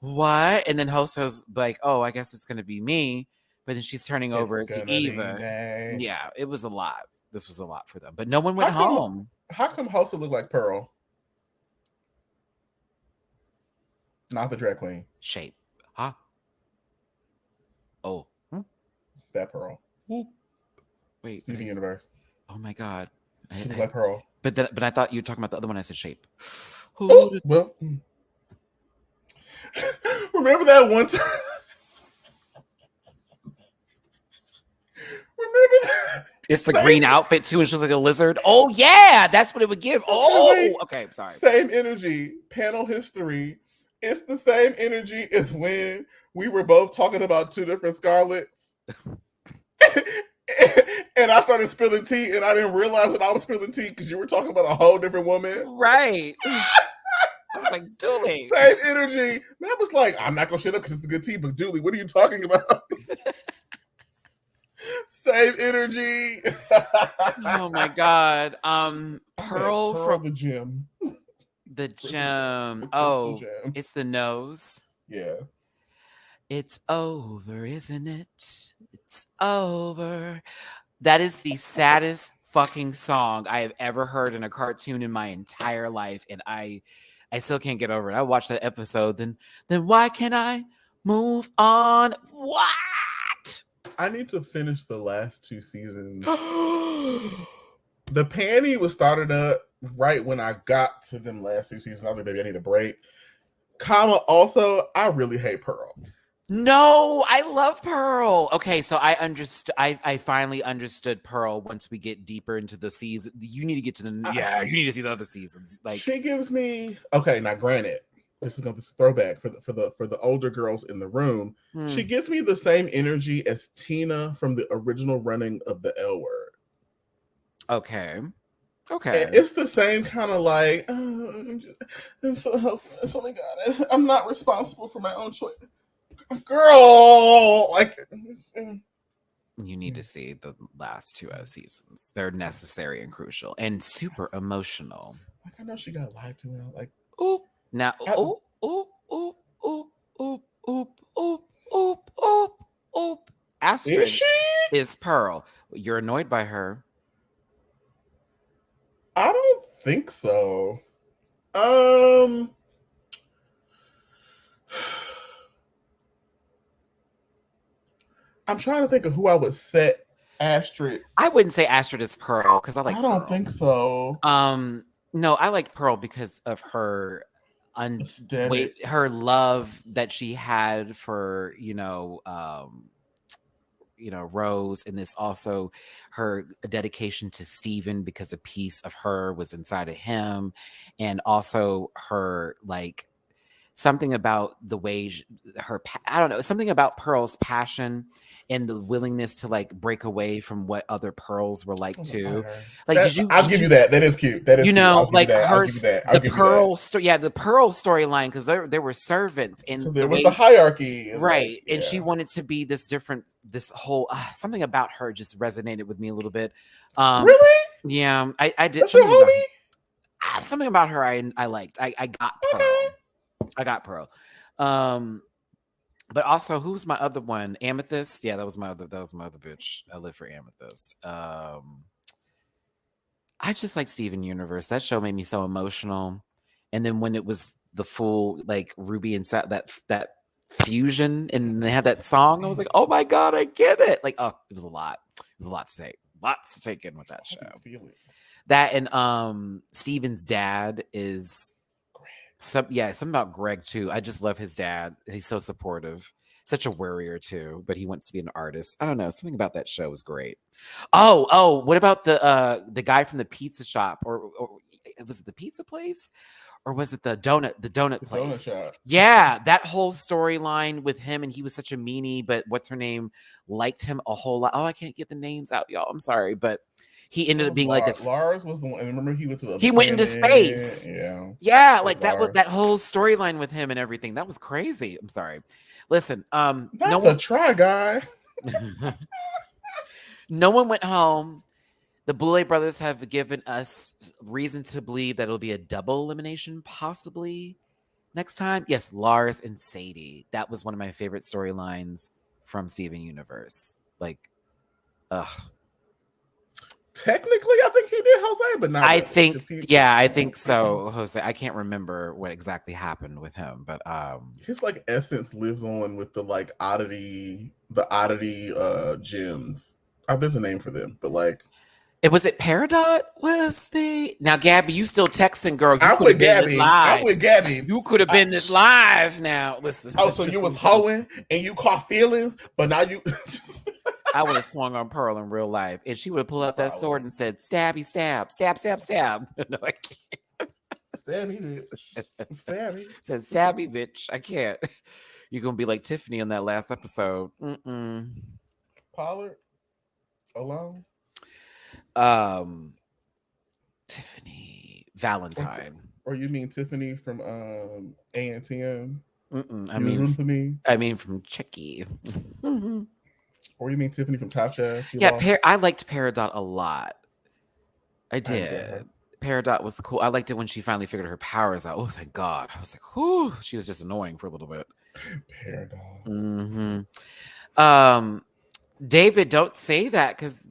what? And then Hoso's like, oh, I guess it's going to be me. But then she's turning over to Eva. Yeah, it was a lot. This was a lot for them. But no one went home. How come Hoso looked like Pearl? Not the drag queen. Shape. Huh? Oh. That Pearl. Wait. Steven Universe. Oh my God. She looked like Pearl. But I thought you were talking about the other one. I said Shape. Oh, well, remember that one time? Remember that? It's the green outfit too, and she's like a lizard. Oh yeah, that's what it would give. Oh, okay, sorry. Same energy. Panel history. It's the same energy as when we were both talking about two different Scarlets. And I started spilling tea, and I didn't realize that I was spilling tea because you were talking about a whole different woman. Right. I was like, Dooley. Same energy. Matt was like, I'm not going to shut up because it's a good tea, but Dooley, what are you talking about? Same energy. Oh my God. Pearl from the gym. The gem. Oh, it's the nose. Yeah. It's over, isn't it? It's over. That is the saddest fucking song I have ever heard in a cartoon in my entire life, and I still can't get over it. I watched that episode, then why can't I move on? What? I need to finish the last two seasons. The panty was started up right when I got to them last two seasons. I think maybe I need a break. Also, I really hate Pearl. No, I love Pearl. Okay, so I finally understood Pearl once we get deeper into the season. You need to get to you need to see the other seasons. Like, she gives me now. Granted, this is throwback for the older girls in the room. She gives me the same energy as Tina from the original running of the L Word. Okay. And it's the same kind of like, I'm so helpless. Oh my God, I'm not responsible for my own choice. Girl, like, you need to see the last two seasons. They're necessary and crucial and super emotional. Like, I know she got lied to now. Like, oop, now, oop, oop, oop, oop, oop, oop, oop, oop, oop, oop. Astrid is Pearl. You're annoyed by her. I don't think so. I'm trying to think of who I would set Astrid. I wouldn't say Astrid is Pearl because I like. I don't think so. No, I like Pearl because of her her love that she had for Rose, and this also her dedication to Steven because a piece of her was inside of him, and also her something about the way I don't know, something about Pearl's passion and the willingness to break away from what other Pearls were like too. I'll give you that. That is cute. That is cute. The Pearl story. Yeah, the Pearl storyline, because there were servants and there was the hierarchy, right? And she wanted to be this whole something about her just resonated with me a little bit. Really? Yeah, I did. That's your homie? Something about her I liked. I got Pearl. Okay. I got Pearl. But also, who's my other one? Amethyst. Yeah, that was my other bitch. I live for Amethyst. I just like Steven Universe. That show made me so emotional. And then when it was the full Ruby and that fusion, and they had that song, I was like, oh my God, I get it. It was a lot. It was a lot to take. Lots to take in with that show. That and Steven's dad is. Something about Greg too. I just love his dad. He's so supportive, such a warrior too. But he wants to be an artist. I don't know. Something about that show was great. Oh, what about the guy from the pizza shop, or was it the pizza place, or was it the donut place? Donut shop. Yeah, that whole storyline with him, and he was such a meanie. But what's her name liked him a whole lot. Oh, I can't get the names out, y'all. I'm sorry, but. He ended up being Lars was the one. And remember, he went into space. Yeah, that whole storyline with him and everything. That was crazy. I'm sorry. Listen, try guy. No one went home. The Boulay brothers have given us reason to believe that it'll be a double elimination, possibly next time. Yes, Lars and Sadie. That was one of my favorite storylines from Steven Universe. Technically, I think he did Jose, but not. I think so, Jose. I can't remember what exactly happened with him, but his essence lives on with the oddity gems. There's a name for them, but Was it Peridot? Was the now Gabby? You still texting, girl? You I'm could have with been this Gabby. live. I'm with Gabby. You could have been this live. Now listen. Oh, so you was hoeing and you caught feelings, but now you. I would have swung on Pearl in real life, and she would have pulled out that sword and said, "Stabby, stab, stab, stab, stab." No, I can't. Stabby, bitch. Stabby. Said stabby, bitch. I can't. You're gonna be like Tiffany on that last episode. Pollard alone. Tiffany Valentine. Or you mean Tiffany from A&TM? I mean from Chucky. Or you mean Tiffany from Top Chef? I liked Peridot a lot. I did. Peridot was cool. I liked it when she finally figured her powers out. Oh, thank God. I was like, whew. She was just annoying for a little bit. Peridot. David, don't say that because,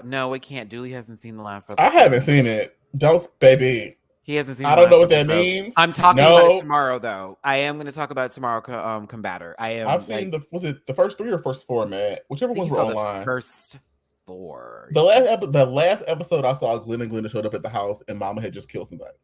no, it can't. Dooley hasn't seen the last episode. I haven't seen it. Don't, baby. He hasn't seen. I don't know what that means. I'm talking about it tomorrow, though. I am going to talk about it tomorrow. Combatter. I've seen the first 3 or first 4, Matt. Whichever ones were online. The first 4. The last episode I saw, Glenn and Glenda showed up at the house, and Mama had just killed somebody.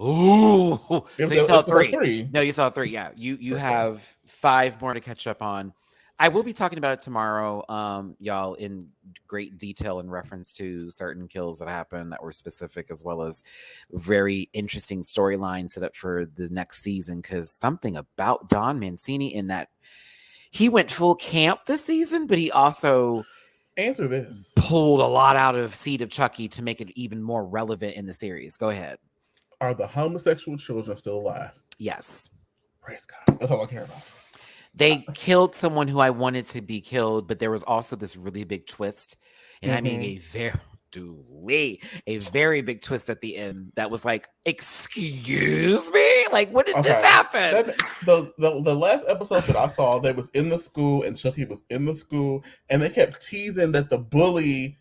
Ooh, so you saw 3. No, you saw 3. Yeah, you have 5 more to catch up on. I will be talking about it tomorrow, y'all, in great detail in reference to certain kills that happened that were specific, as well as very interesting storylines set up for the next season. Because something about Don Mancini in that he went full camp this season, but he also pulled a lot out of Seed of Chucky to make it even more relevant in the series. Go ahead. Are the homosexual children still alive? Yes. Praise God. That's all I care about. They killed someone who I wanted to be killed, but there was also this really big twist. And I mean a very big twist at the end that was like, excuse me? Like, when did this happen? The last episode that I saw, they was in the school and Chucky was in the school, and they kept teasing that the bully,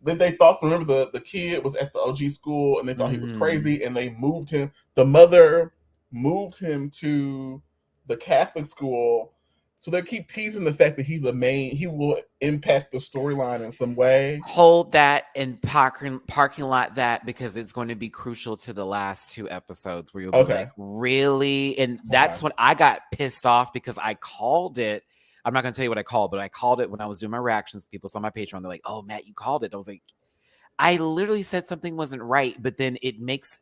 that they thought, remember the kid was at the OG school and they thought he was crazy, and they moved him. The mother moved him to the Catholic school. So they keep teasing the fact that he will impact the storyline in some way. Hold that and parking lot that, because it's going to be crucial to the last 2 episodes where you'll be like, really? And that's when I got pissed off, because I called it. I'm not going to tell you what I called, but I called it when I was doing my reactions. People saw my Patreon. They're like, oh, Matt, you called it. I was like, I literally said something wasn't right, but then it makes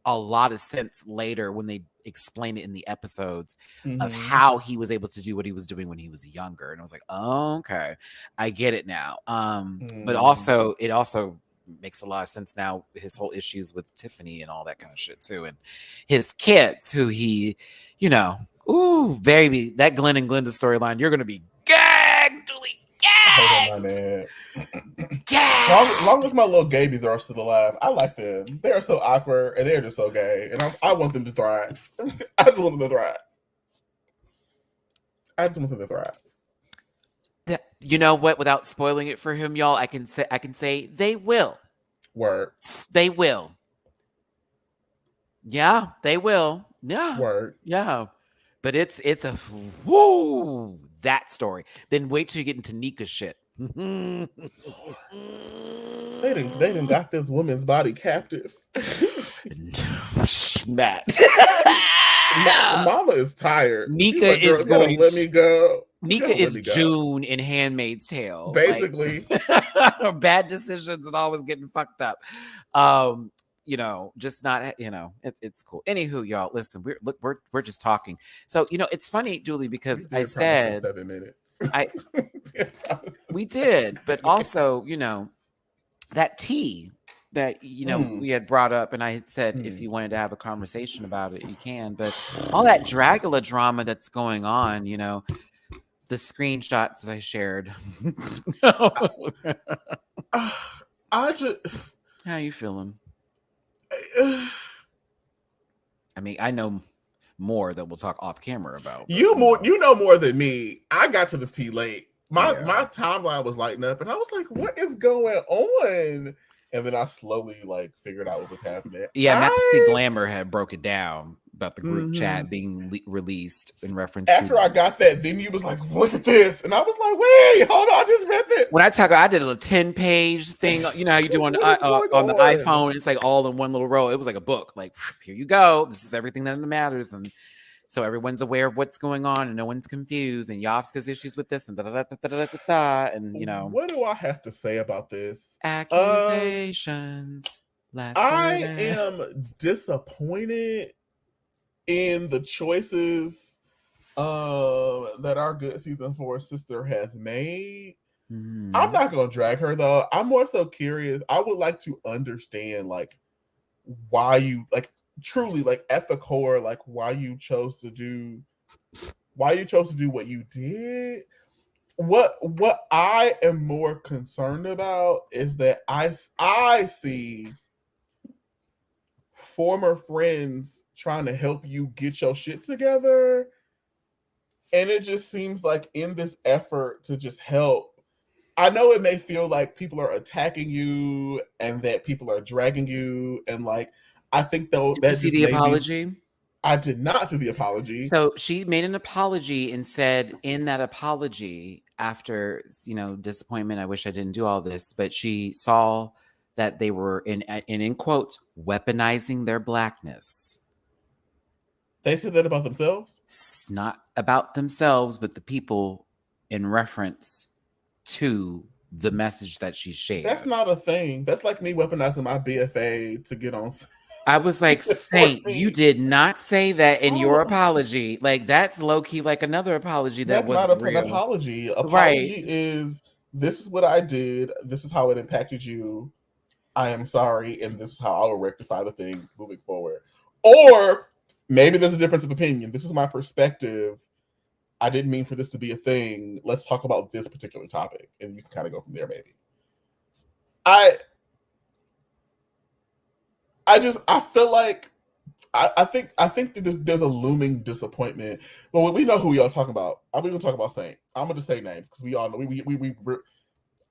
a lot of sense later when they explain it in the episodes of how he was able to do what he was doing when he was younger. And I was like, oh, okay, I get it now. But also, it also makes a lot of sense now, his whole issues with Tiffany and all that kind of shit too. And his kids, who he, ooh, baby, that Glenn and Glenda storyline, you're going to be gagged, Dooley. Hold on, man. Long as my little gabies are still alive, I like them. They are so awkward and they're just so gay, and I want them to thrive. I just want them to thrive. You know what? Without spoiling it for him, y'all, I can say they will. Word. They will. Yeah, they will. Yeah. Word. Yeah. But it's a whoo, that story. Then wait till you get into Nika's shit. They didn't got this woman's body captive. Matt. Mama is tired. Nika like, is going. Let me go. Nika is June in Handmaid's Tale. Basically, bad decisions and always getting fucked up. Just not, it's cool. Anywho, y'all, listen, we're just talking. So, it's funny, Julie, because I said 7 minutes. We did, but also, that tea that, we had brought up, and I had said, if you wanted to have a conversation about it, you can, but all that Dragula drama that's going on, the screenshots that I shared. How you feeling? I mean, I know more that we'll talk off camera about. You know more than me. I got to this tea late. My timeline was lighting up, and I was like, "What is going on?" And then I slowly figured out what was happening. Yeah, Maxi Glamour had broke it down. about the group chat being released in reference After to. I got that, then you was like, look at this. And I was like, wait, hold on, I just read this. When I did a 10-page thing, you know how you do on the iPhone, it's like all in one little row. It was like a book. Like, here you go. This is everything that matters. And so everyone's aware of what's going on and no one's confused. And Yovska's issues with this and and you know. What do I have to say about this? Accusations. I am disappointed in the choices that our good season 4 sister has made. I'm not gonna drag her though. I'm more so curious. I would like to understand like why you like truly like at the core, like why you chose to do what you did. What I am more concerned about is that I see former friends trying to help you get your shit together, and it just seems like in this effort to just help, I know it may feel like people are attacking you and that people are dragging you, and like I think though that see the apology. I did not see the apology. So she made an apology and said in that apology, after, you know, disappointment, I wish I didn't do all this, but she saw that they were in quotes weaponizing their blackness. They said that about themselves? It's not about themselves, but the people in reference to the message that she shared. That's not a thing. That's like me weaponizing my BFA to get on. I was like, Saint, you did not say that in your apology. Like, that's low-key like another apology that wasn't not real. An apology. Apology is, this is what I did. This is how it impacted you. I am sorry, and this is how I will rectify the thing moving forward. Or maybe there's a difference of opinion. This is my perspective. I didn't mean for this to be a thing. Let's talk about this particular topic, and you can kind of go from there. Maybe. I feel like I think that there's a looming disappointment. Well, we know who we are talking about. We're gonna talk about Saint. I'm gonna just say names because we all know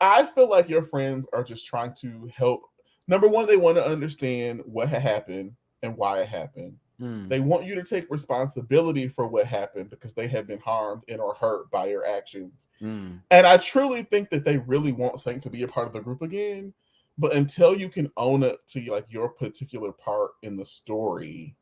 I feel like your friends are just trying to help. Number one, they want to understand what had happened and why it happened. They want you to take responsibility for what happened because they have been harmed and or hurt by your actions. And I truly think that they really want Saint to be a part of the group again. But until you can own it to like your particular part in the story,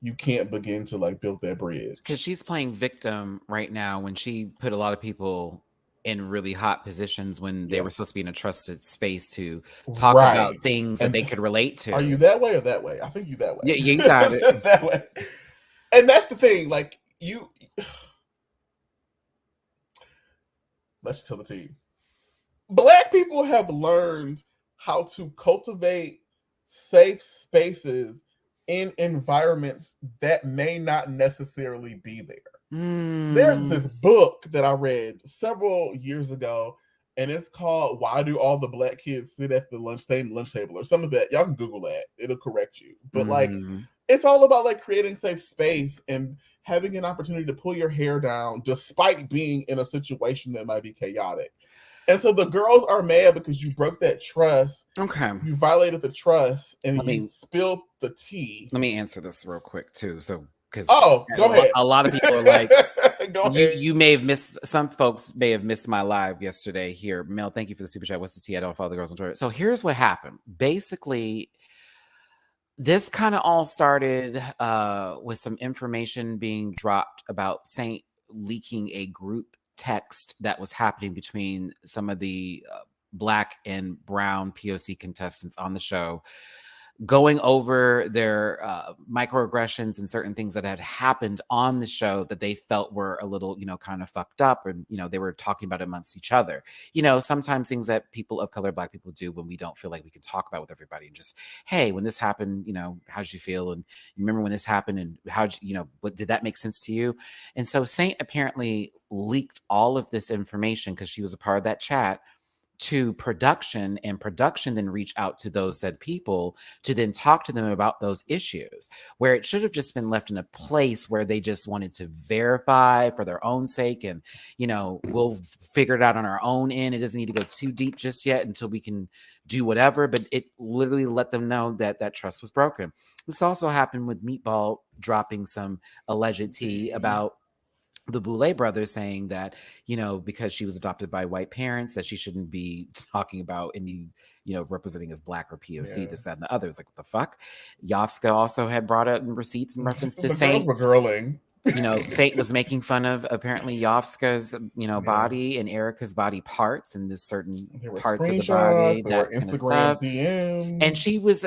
you can't begin to like build that bridge. Because she's playing victim right now when she put a lot of people in really hot positions when they were supposed to be in a trusted space to talk about things that they could relate to. Are you that way or that way? I think you that way. Yeah, you got it. That way. And that's the thing. Like let's tell the team. Black people have learned how to cultivate safe spaces in environments that may not necessarily be there. There's this book that I read several years ago, and it's called "Why Do All the Black Kids Sit at the Same Lunch Table?" or some of that. Y'all can Google that; it'll correct you. But like, it's all about like creating safe space and having an opportunity to pull your hair down, despite being in a situation that might be chaotic. And so the girls are mad because you broke that trust. Okay. You violated the trust and you spilled the tea. Let me answer this real quick too. So, because go ahead. A lot of people are like, you may have missed, some folks may have missed my live yesterday here. Mel, thank you for the super chat. What's the tea? I don't follow the girls on Twitter. So here's what happened. Basically, this kind of all started with some information being dropped about Saint leaking a group text that was happening between some of the Black and brown POC contestants on the show, going over their microaggressions and certain things that had happened on the show that they felt were a little, kind of fucked up, and, they were talking about it amongst each other. Sometimes things that people of color, Black people do when we don't feel like we can talk about with everybody, and just, hey, when this happened, how'd you feel? And you remember when this happened, and how'd you, what did that make sense to you? And so Saint apparently leaked all of this information because she was a part of that chat to production, and production then reach out to those said people to then talk to them about those issues, where it should have just been left in a place where they just wanted to verify for their own sake, and we'll figure it out on our own end. It doesn't need to go too deep just yet until we can do whatever, but it literally let them know that that trust was broken. This also happened with Meatball dropping some alleged tea about the Boulay brothers, saying that, because she was adopted by white parents, that she shouldn't be talking about any, representing as Black or POC, this, that, and the other. It's like, what the fuck? Yovska also had brought up receipts in reference to Saint. Girls were girling. Saint was making fun of apparently Yovska's, body and Erica's body parts, and this certain parts of the body, that kind of stuff. DMs. And she was,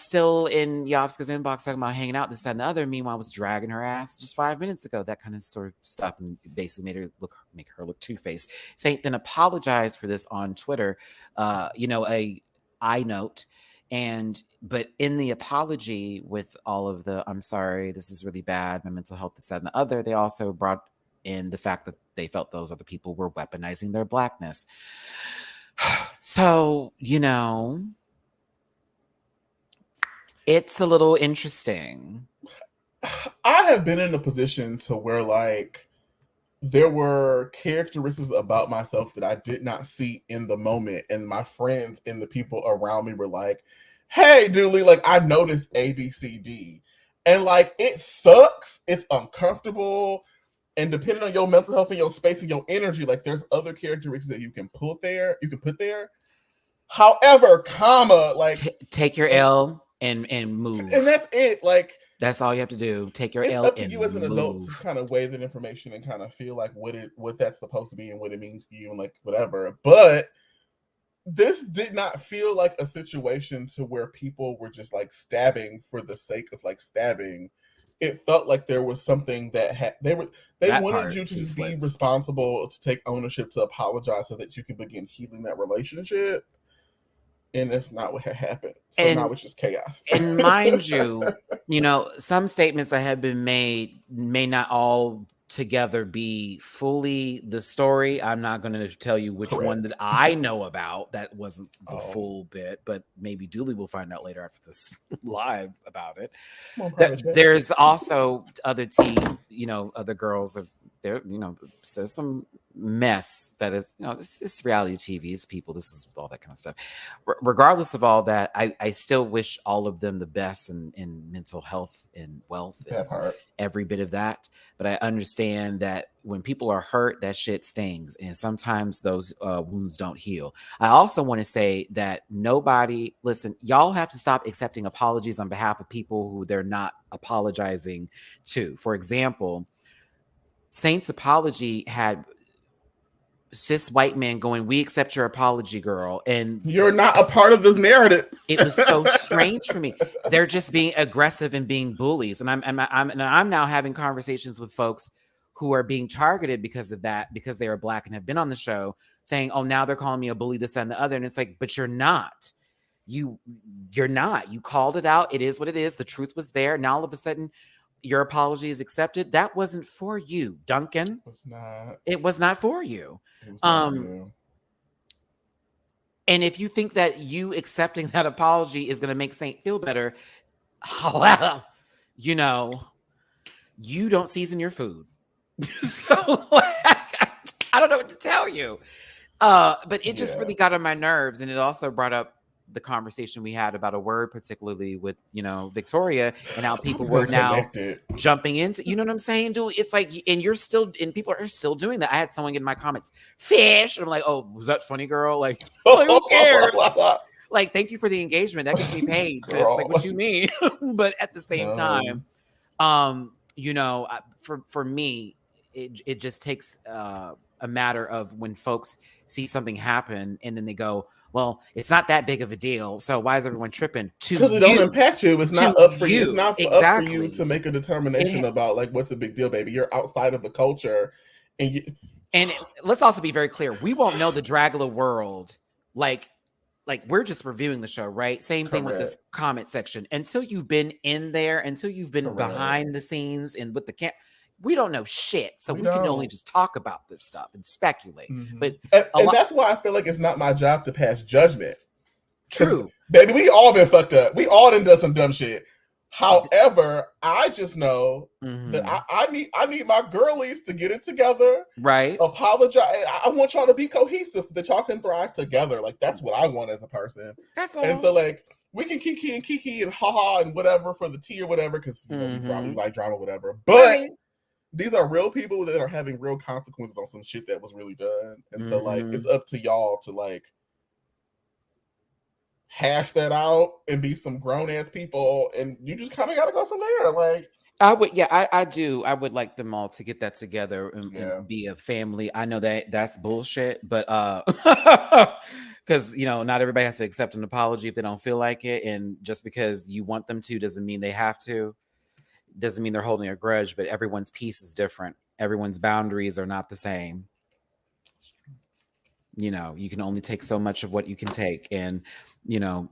still in Yovska's inbox talking about hanging out, this, that, and the other. Meanwhile, was dragging her ass just 5 minutes ago, that kind of sort of stuff, and basically make her look two-faced. Saint then apologized for this on Twitter, a I note. But in the apology, with all of the, I'm sorry, this is really bad, my mental health, this, that, and the other, they also brought in the fact that they felt those other people were weaponizing their Blackness. So, it's a little interesting. I have been in a position to where, like, there were characteristics about myself that I did not see in the moment, and my friends and the people around me were like, hey, Dooley, like, I noticed A, B, C, D. And, like, it sucks. It's uncomfortable. And depending on your mental health and your space and your energy, like, there's other characteristics that you can put there. However, like, take your L and move. And that's it. Like, that's all you have to do. Take your it's L up to and you as an move. adult to kind of weigh that information and kind of feel like what that's supposed to be and what it means to you and, like, whatever. But this did not feel like a situation to where people were just, like, stabbing for the sake of, like, stabbing. It felt like there was something that they wanted you to just be responsible, to take ownership, to apologize so that you can begin healing that relationship. And that's not what had happened. So now it's just chaos. And mind you, some statements that have been made may not all together be fully the story. I'm not going to tell you which one that I know about that wasn't the full bit, but maybe Dooley will find out later after this live about it. There's also other tea, other girls there, there's some mess that is, it's reality TV, it's people, this is all that kind of stuff. Regardless of all that, I still wish all of them the best in mental health and wealth, and every bit of that. But I understand that when people are hurt, that shit stings, and sometimes those wounds don't heal. I also want to say that y'all have to stop accepting apologies on behalf of people who they're not apologizing to. For example, Saint's apology had cis white men going, "We accept your apology, girl," and you're not a part of this narrative. It was so strange for me. They're just being aggressive and being bullies, and I'm now having conversations with folks who are being targeted because of that, because they are Black and have been on the show, saying, "Oh, now they're calling me a bully, this, that, and the other," and it's like, but you're not. You're not. You called it out. It is what it is. The truth was there. Now all of a sudden, your apology is accepted. That wasn't for you, Duncan. It was not for you. And if you think that you accepting that apology is going to make Saint feel better, you don't season your food. So I don't know what to tell you. But it just really got on my nerves, and it also brought up the conversation we had about a word, particularly with, Victoria, and how people were now jumping into, you know what I'm saying, Dooley? It's like, and people are still doing that. I had someone in my comments, fish, and I'm like, oh, was that funny, girl? Like who cares? Like, thank you for the engagement. That gets me paid, sis. Like, what you mean? But at the same time, for me, it just takes a matter of when folks see something happen and then they go, well, it's not that big of a deal, so why is everyone tripping? Because it don't impact you. It's not up for you. It's not up for you to make a determination about, like, what's a big deal, baby. You're outside of the culture, and let's also be very clear. We won't know the Dragula world, like we're just reviewing the show, right? Same thing with this comment section. Until you've been in there, until you've been behind the scenes and with the we don't know shit. So we can only just talk about this stuff and speculate. But and that's why I feel like it's not my job to pass judgment. True. Baby, we all been fucked up. We all done done some dumb shit. However, I just know that I need my girlies to get it together. Right. Apologize. I want y'all to be cohesive so that y'all can thrive together. Like, that's what I want as a person. That's all. And so, like, we can kiki and haha and whatever for the tea or whatever, because we probably like drama, whatever. But these are real people that are having real consequences on some shit that was really done. And so, like, it's up to y'all to, like, hash that out and be some grown-ass people. And you just kind of got to go from there. Like, I do. I would like them all to get that together and be a family. I know that's bullshit, but because not everybody has to accept an apology if they don't feel like it, and just because you want them to doesn't mean they have to. Doesn't mean they're holding a grudge, but everyone's peace is different. Everyone's boundaries are not the same. You can only take so much of what you can take, and the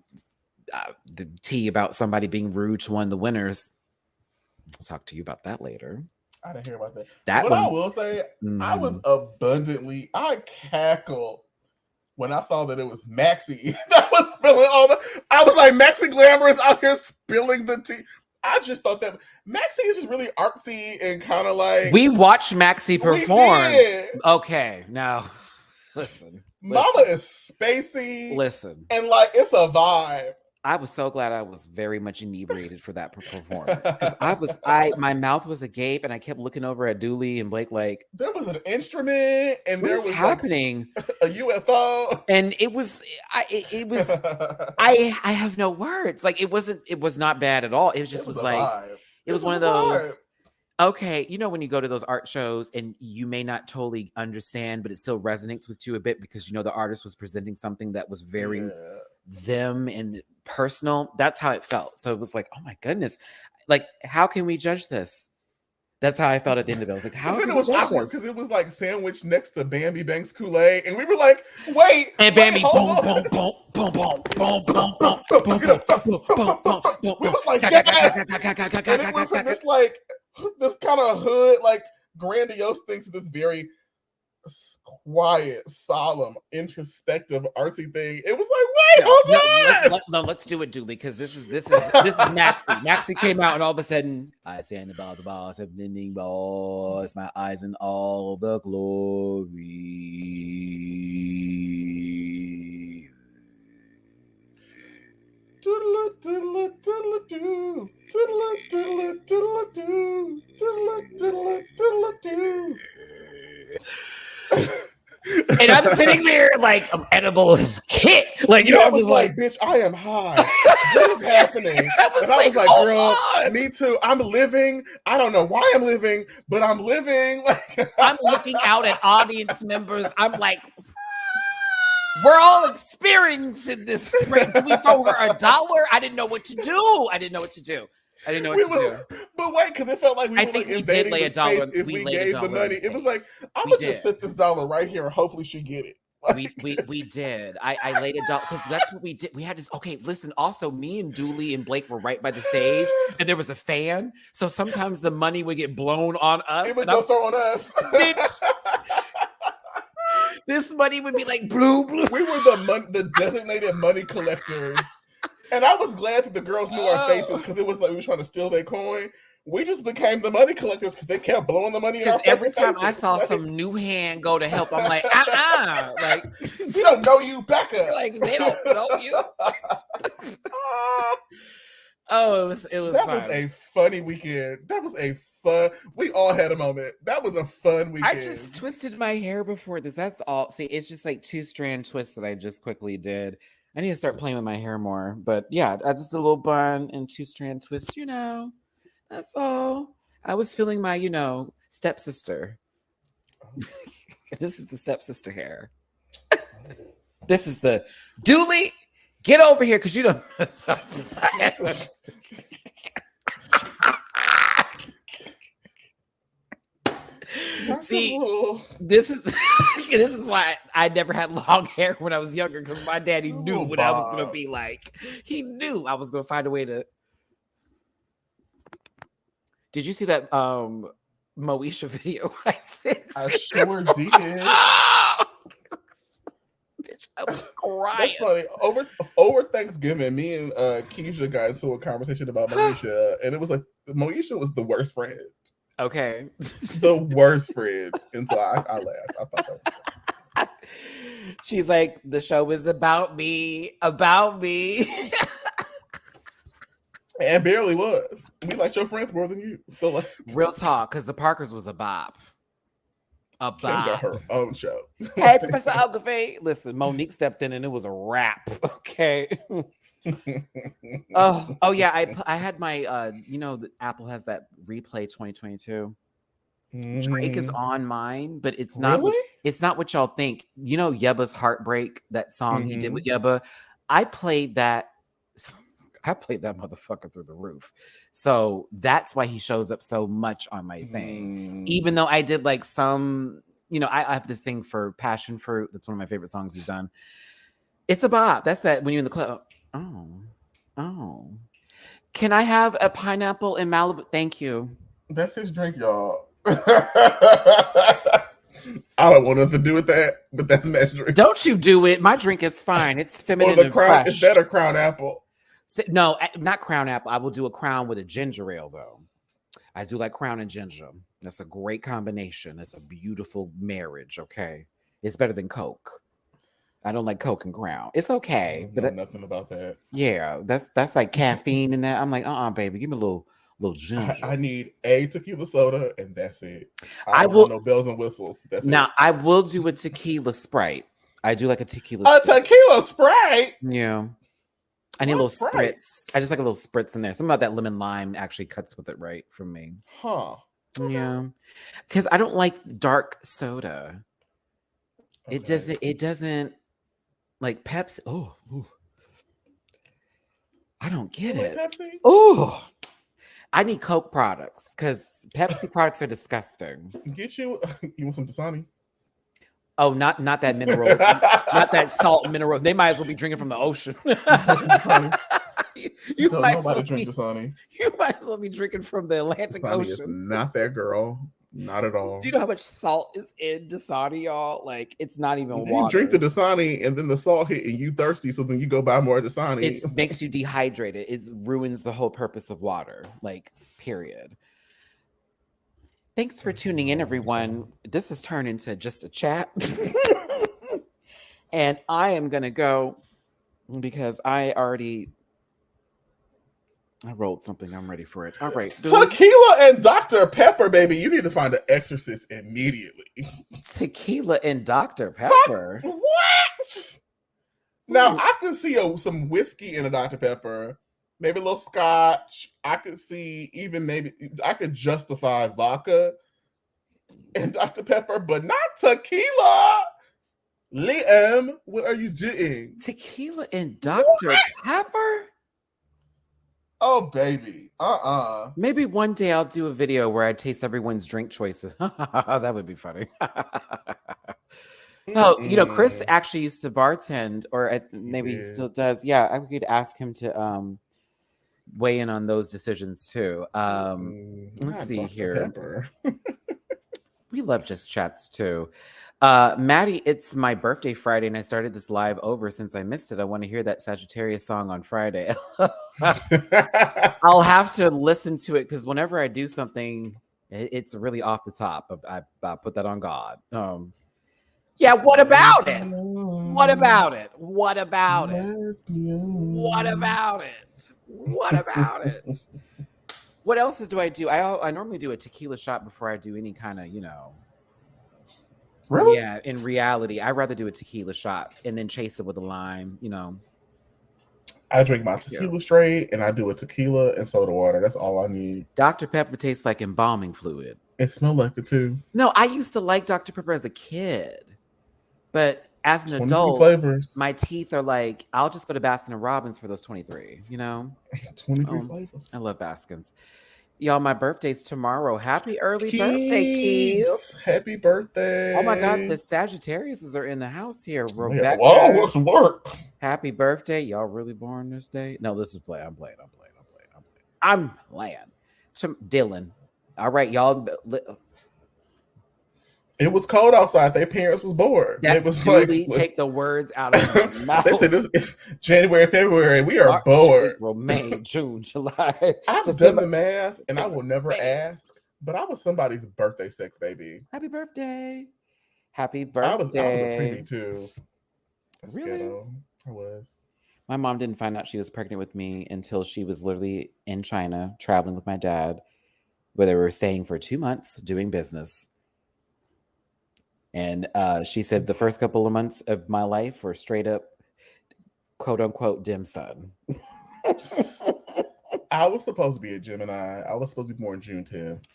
tea about somebody being rude to one of the winners. I'll talk to you about that later. I didn't hear about that. I will say, I cackled when I saw that it was Maxie that was spilling I was like, Maxie Glamorous out here spilling the tea. I just thought that Maxie is just really artsy and kind of like... We watched Maxie perform. Okay, now, listen. Mama is spacey. Listen. And like, it's a vibe. I was so glad I was very much inebriated for that performance, because my mouth was agape and I kept looking over at Dooley and Blake like, there was an instrument and what there is was happening, like a UFO, and it was I have no words. Like, it was not bad at all. It just was like vibe. It was one of those. Okay, when you go to those art shows and you may not totally understand, but it still resonates with you a bit because the artist was presenting something that was very them and personal. That's how it felt. So it was like, oh my goodness, like, how can we judge this? That's how I felt at the end of it. I was like, how? Then it was awkward because it was like sandwiched next to Bambi Banks Kool-Aid, and we were like, wait, and Bambi, boom, boom, boom, boom, boom, boom, boom, boom, boom, we was like, yeah, and it went from this like this kind of hood, like grandiose thing to this very quiet, solemn, introspective, artsy thing. It was like, wait, hold on. Let's do it, Dooley, because this is Maxie. Maxie came out, and all of a sudden, I stand about the boss of the boss, my eyes in all the glory. And I'm sitting there like, I'm edible as shit. Like, I was like, bitch, I am high. What is happening? I was like, girl, me too. I'm living. I don't know why I'm living, but I'm living. I'm looking out at audience members. I'm like, we're all experiencing this. Do we throw her $1? I didn't know what to do. But wait, because it felt like we did lay $1. If we gave the money, it was like, I'm gonna just set this $1 right here and hopefully she get it. We did. I laid $1 because that's what we did. We had this. Okay, listen. Also, me and Dooley and Blake were right by the stage, and there was a fan. So sometimes the money would get blown on us. It would go throw on us. Bitch. This money would be like blue. We were the designated money collectors. And I was glad that the girls knew our faces because it was like we were trying to steal their coin. We just became the money collectors because they kept blowing the money in our every time faces. I saw some new hand go to help, I'm like, like, we don't know you, back up. Like, they don't know you. Oh, it was That was a funny weekend. We all had a moment. That was a fun weekend. I just twisted my hair before this. That's all. See, it's just like 2-strand twists that I just quickly did. I need to start playing with my hair more. But yeah, I just did a little bun and 2-strand twist, That's all. I was feeling my, stepsister. This is the stepsister hair. This is the Dooley. Get over here because you don't. See, this is why I never had long hair when I was younger, because my daddy knew what I was gonna be like. He knew I was gonna find a way to. Did you see that Moesha video I sent I you. sure did. Bitch, I was crying. That's funny. Over Thanksgiving, me and Keisha got into a conversation about Moesha, and it was like Moesha was the worst friend. Okay. The worst friend. And so I laughed. I thought that was funny. She's like, the show is about me. And barely was. We liked your friends more than you. So like, real talk, because the Parkers was a bop. Kim got her own show. Hey, Professor Ogilvy. Listen, Monique stepped in and it was a wrap. Okay. oh yeah. I had my Apple has that replay 2022. Drake is on mine, but it's not. Really? It's not what y'all think. You know, Yebba's Heartbreak, that song he did with Yebba. I played that motherfucker through the roof. So that's why he shows up so much on my thing. Even though I did like some, I have this thing for Passion Fruit. That's one of my favorite songs he's done. It's a bop. That's that when you're in the club. Oh. Can I have a pineapple in Malibu? Thank you. That's his drink, y'all. I don't want nothing to do with that, but that's Matt's drink. Don't you do it. My drink is fine. It's feminine. Or the crown. Is that a Crown Apple? No, not Crown Apple. I will do a Crown with a ginger ale, though. I do like Crown and ginger. That's a great combination. That's a beautiful marriage, okay? It's better than Coke. I don't like Coke and Crown. It's okay. I know nothing about that. Yeah, that's like caffeine in that. I'm like, baby, give me a little ginger. I need a tequila soda, and that's it. I will want no bells and whistles. That's now, it. I will do a tequila Sprite. I do like a tequila Sprite. Tequila Sprite? Yeah. I need a little spritz. I just like a little spritz in there. Something about that lemon lime actually cuts with it right for me. Huh. Yeah. Because I don't like dark soda. Okay. It doesn't like Pepsi. Oh. I don't get it. Pepsi? Oh. I need Coke products because Pepsi products are disgusting. Get you want some Dasani? Oh, not that mineral, not that salt mineral. They might as well be drinking from the ocean. you don't might nobody drink Dasani. You might as well be drinking from the Atlantic Dasani Ocean. Is not that girl. Not at all. Do you know how much salt is in Dasani, y'all? Like, it's not even water. You drink the Dasani and then the salt hit and you thirsty, so then you go buy more Dasani. It makes you dehydrated. It ruins the whole purpose of water. Like, period. Thanks for tuning in, everyone. This has turned into just a chat. And I am going to go because I rolled something. I'm ready for it. All right. Tequila and Dr. Pepper, baby. You need to find an exorcist immediately. Tequila and Dr. Pepper? What? Now, I can see some whiskey in a Dr. Pepper. Maybe a little scotch. I could see I could justify vodka and Dr. Pepper, but not tequila. Liam, what are you doing? Tequila and Dr. Pepper? Oh, baby. Maybe one day I'll do a video where I taste everyone's drink choices. That would be funny. Oh, Chris actually used to bartend, or maybe he still does. Yeah, I could ask him to weigh in on those decisions too. Let's see here. We love just chats too. Matty, it's my birthday Friday, and I started this live over since I missed it. I want to hear that Sagittarius song on Friday. I'll have to listen to it because whenever I do something, it's really off the top. I put that on God. Yeah, what about it? What about it? What about it? What about it? What about it? What else do I do? I normally do a tequila shot before I do any kind of, Really? Yeah, in reality, I'd rather do a tequila shot and then chase it with a lime, I drink my tequila straight and I do a tequila and soda water. That's all I need. Dr. Pepper tastes like embalming fluid. It smells like it too. No, I used to like Dr. Pepper as a kid. But as an adult, flavors. My teeth are like, I'll just go to Baskin & Robbins for those 23, 23 flavors. I love Baskins. Y'all, my birthday's tomorrow. Happy early birthday, Keys. Happy birthday. Oh my God, the Sagittariuses are in the house here. Rebecca. Whoa, what's work? Happy birthday. Y'all really born this day? No, this is play. I'm playing. I'm playing. To Dylan. All right, y'all. It was cold outside. Their parents was bored. It was Dooley, take the words out of my mouth. They said this January, February. We are March, bored. April, May, June, July. I've done the math, and I will never ask. But I was somebody's birthday sex baby. Happy birthday! Happy birthday! I was a preemie too. That's really? Ghetto. I was. My mom didn't find out she was pregnant with me until she was literally in China traveling with my dad, where they were staying for 2 months doing business. And she said the first couple of months of my life were straight up, quote unquote, dim sum. I was supposed to be a Gemini. I was supposed to be born June 10th.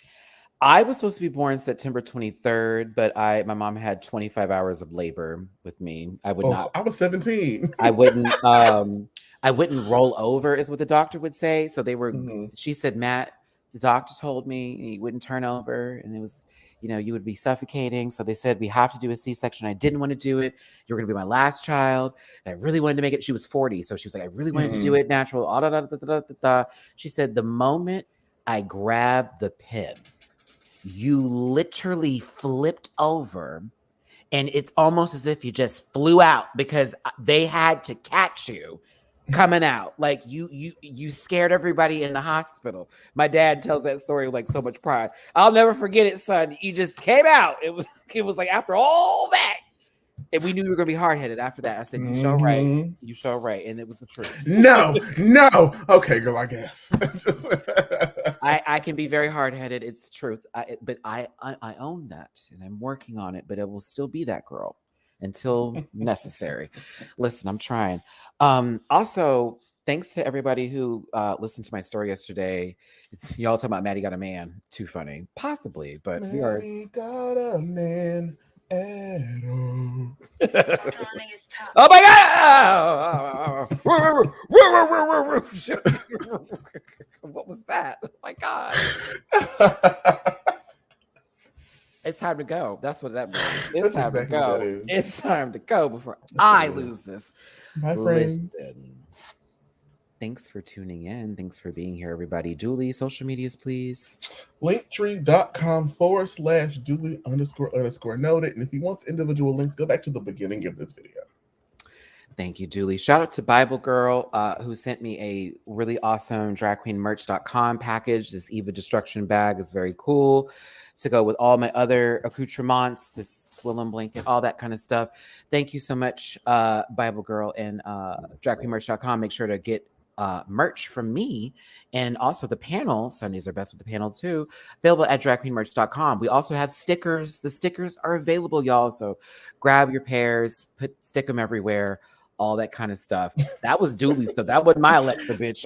I was supposed to be born September 23rd, but my mom had 25 hours of labor with me. I would not. I was 17. I wouldn't roll over, is what the doctor would say. So they were. She said, Matt, the doctor told me you wouldn't turn over, and it was, you would be suffocating. So they said we have to do a C-section. I didn't want to do it. You're going to be my last child. And I really wanted to make it. She was 40, so she was like, I really wanted to do it natural. She said the moment I grabbed the pen, you literally flipped over, and it's almost as if you just flew out because they had to catch you coming out. Like you scared everybody in the hospital. My dad tells that story with like so much pride. I'll never forget it, son. You just came out. It was like after all that. And we knew you were going to be hard-headed after that. I said, you so right. You so right. And it was the truth. No. Okay, girl, I guess. I can be very hard-headed. It's truth. But I own that, and I'm working on it. But it will still be that girl until necessary. Listen, I'm trying. Also, thanks to everybody who listened to my story yesterday. Y'all talking about Matty got a man. Too funny. Possibly, but Matty we are. got a man. Oh my God! What was that? Oh my God! It's time to go. That's what that means. It's time to go. It's time to go before I lose this. My friends. Thanks for tuning in. Thanks for being here, everybody. Dooley, social medias, please. Linktree.com/Dooley__noted. And if you want the individual links, go back to the beginning of this video. Thank you, Dooley. Shout out to Bible Girl, who sent me a really awesome dragqueenmerch.com package. This Eva Destruction bag is very cool to go with all my other accoutrements, this Willem blanket, all that kind of stuff. Thank you so much, Bible Girl, and dragqueenmerch.com. Make sure to get merch from me, and also the panel. Sundays are best with the panel too. Available at dragqueenmerch.com. We also have stickers. The stickers are available, y'all. So grab your pairs, stick them everywhere. All that kind of stuff. That was Dooley's stuff. That wasn't my Alexa, bitch.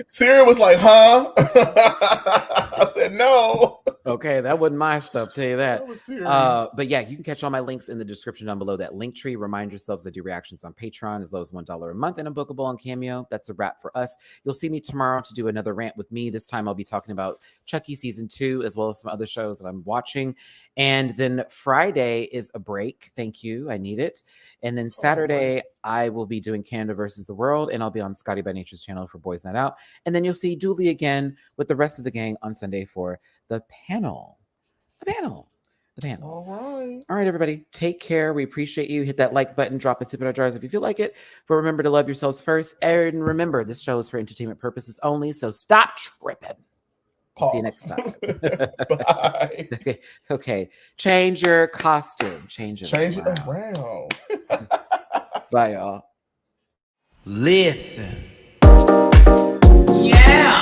Siri was like, huh? I said no. Okay, that wasn't my stuff, tell you that. But yeah, you can catch all my links in the description down below. That link tree. Remind yourselves I do reactions on Patreon as low as $1 a month and a bookable on Cameo. That's a wrap for us. You'll see me tomorrow to do another rant with me. This time I'll be talking about Chucky season 2 as well as some other shows that I'm watching. And then Friday is a break. Thank you. I need it. And then Saturday, I will be doing Canada versus the World, and I'll be on Scotty by Nature's channel for Boys Night Out. And then you'll see Dooley again with the rest of the gang on Sunday for the panel. The panel. All right, everybody. Take care. We appreciate you. Hit that like button. Drop a tip in our jars if you feel like it. But remember to love yourselves first. And remember, this show is for entertainment purposes only, so stop tripping. See you next time. Bye. Okay. Change your costume. Change it around. Bye, y'all. Listen. Yeah.